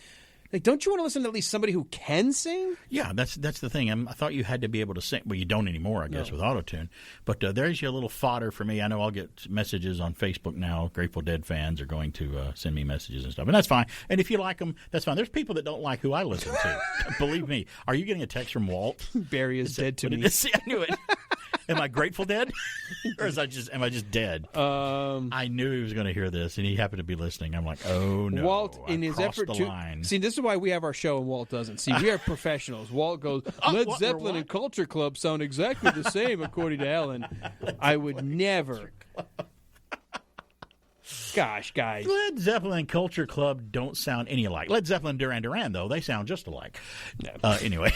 don't you want to listen to at least somebody who can sing? Yeah, that's the thing. I thought you had to be able to sing. Well, you don't anymore, I guess, with auto-tune. But there's your little fodder for me. I know I'll get messages on Facebook now. Grateful Dead fans are going to send me messages and stuff. And that's fine. And if you like them, that's fine. There's people that don't like who I listen to. Believe me. Are you getting a text from Walt? Barry is dead to me. See, I knew it. Am I Grateful Dead? Or am I just dead? I knew he was going to hear this, and he happened to be listening. I'm like, oh, no. Walt, in his effort the to... line. See, this is why we have our show and Walt doesn't. See, we are professionals. Walt goes, Led Zeppelin and Culture Club sound exactly the same, according to Ellen. I would never... Gosh, guys. Led Zeppelin and Culture Club don't sound any alike. Led Zeppelin and Duran Duran, though, they sound just alike. Anyway.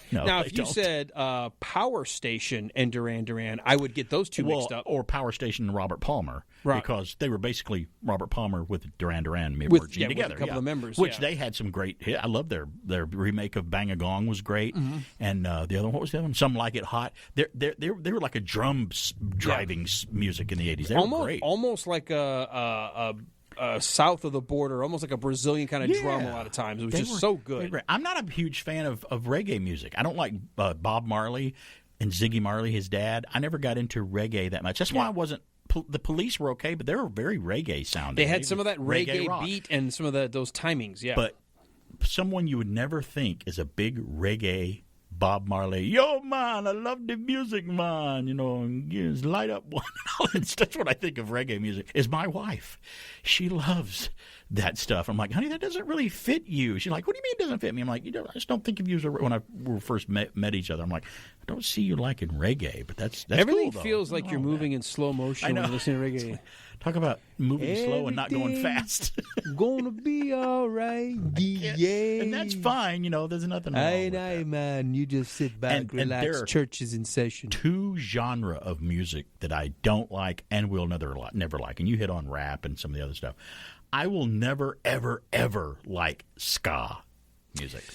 No, now, if you said Power Station and Duran Duran, I would get those two mixed up. Or Power Station and Robert Palmer, right? Because they were basically Robert Palmer with Duran Duran with together. With a couple of members, which they had some great hits. I love their remake of Bang a Gong was great, and the other one, what was the other one? Some Like It Hot. They were like a drum driving music in the 80s. They were great, almost like a south of the border, almost like a Brazilian kind of drum a lot of times. It was just so good. I'm not a huge fan of reggae music. I don't like Bob Marley and Ziggy Marley, his dad. I never got into reggae that much. That's why I wasn't. The Police were okay, but they were very reggae sounding. They had some of that reggae beat and some of those timings, But someone you would never think is a big reggae Bob Marley, yo, man, I love the music, man, just light up one. That's what I think of reggae music, is my wife. She loves that stuff. I'm like, honey, that doesn't really fit you. She's like, what do you mean it doesn't fit me? I'm like, I just don't think of you as when we first met each other. I'm like, I don't see you liking reggae, but that's everything cool, feels like you're moving in slow motion when you listen to reggae. Talk about moving slow and not going fast. Gonna be all right, yeah. And that's fine, there's nothing wrong with that. Man, you just sit back, relax, church is in session. Two genre of music that I don't like and will never like, and you hit on rap and some of the other stuff. I will never, ever, ever like ska music.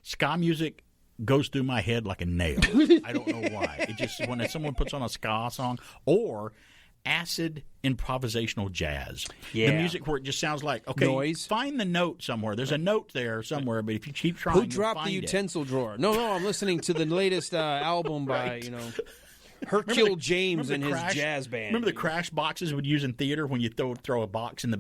Ska music goes through my head like a nail. I don't know why. It just, when someone puts on a ska song, or acid improvisational jazz. The music where it just sounds like, okay, noise. Find the note somewhere. There's a note there somewhere, but if you keep trying, who dropped the utensil drawer? No, I'm listening to the latest album by, Hercule James and his jazz band. Remember the crash boxes we'd use in theater when you throw a box in the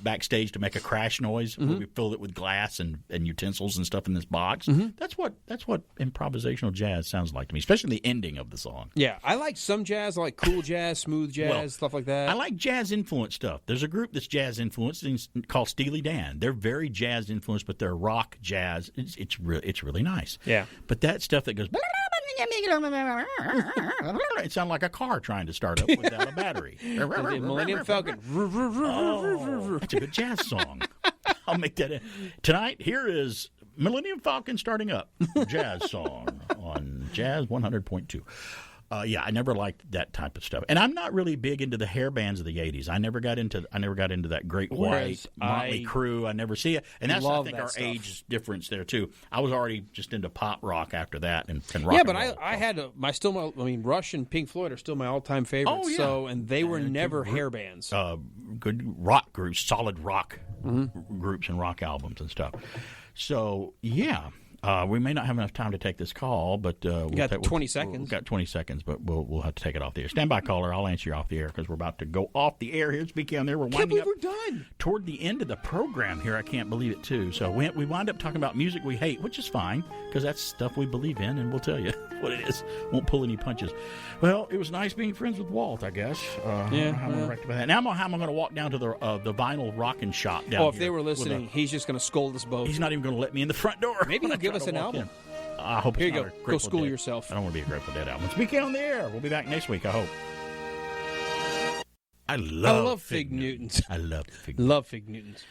backstage to make a crash noise? Where we filled it with glass and utensils and stuff in this box. That's what improvisational jazz sounds like to me, especially the ending of the song. Yeah, I like some jazz. I like cool jazz, smooth jazz, stuff like that. I like jazz influenced stuff. There's a group that's jazz influenced called Steely Dan. They're very jazz influenced, but they're rock jazz. It's really nice. Yeah, but that stuff that goes. It sounded like a car trying to start up without a battery. Millennium Falcon. That's a good jazz song. I'll make that in. Tonight, here is Millennium Falcon starting up. Jazz song on Jazz 100.2. I never liked that type of stuff, and I'm not really big into the hair bands of the '80s. I never got into that Great White, Motley Crue. I never see it, and that's I think our stuff. Age difference there too. I was already just into pop rock after that, and rock. Yeah, but I had Rush and Pink Floyd are still my all-time favorites. Oh, yeah. So, and they were never hair bands. Good rock groups, solid rock groups, and rock albums and stuff. So yeah. We may not have enough time to take this call, but we'll got 20 seconds. We've got 20 seconds, but we'll have to take it off the air. Stand by, caller. I'll answer you off the air because we're about to go off the air here. It's BK on there. We're winding up. We're done toward the end of the program here. I can't believe it too. So we wind up talking about music we hate, which is fine because that's stuff we believe in, and we'll tell you what it is. Won't pull any punches. Well, it was nice being friends with Walt, I guess. I'm going to rectify that. Now I'm going to walk down to the vinyl rockin' shop down here. If they were listening, he's just going to scold us both. He's not even going to let me in the front door. Maybe he'll give us an album. I hope Here it's you not go. Go school yourself. I don't want to be a Grateful Dead album. It's BK on the air. We'll be back next week, I hope. I love Fig Newtons. I love Fig Newtons.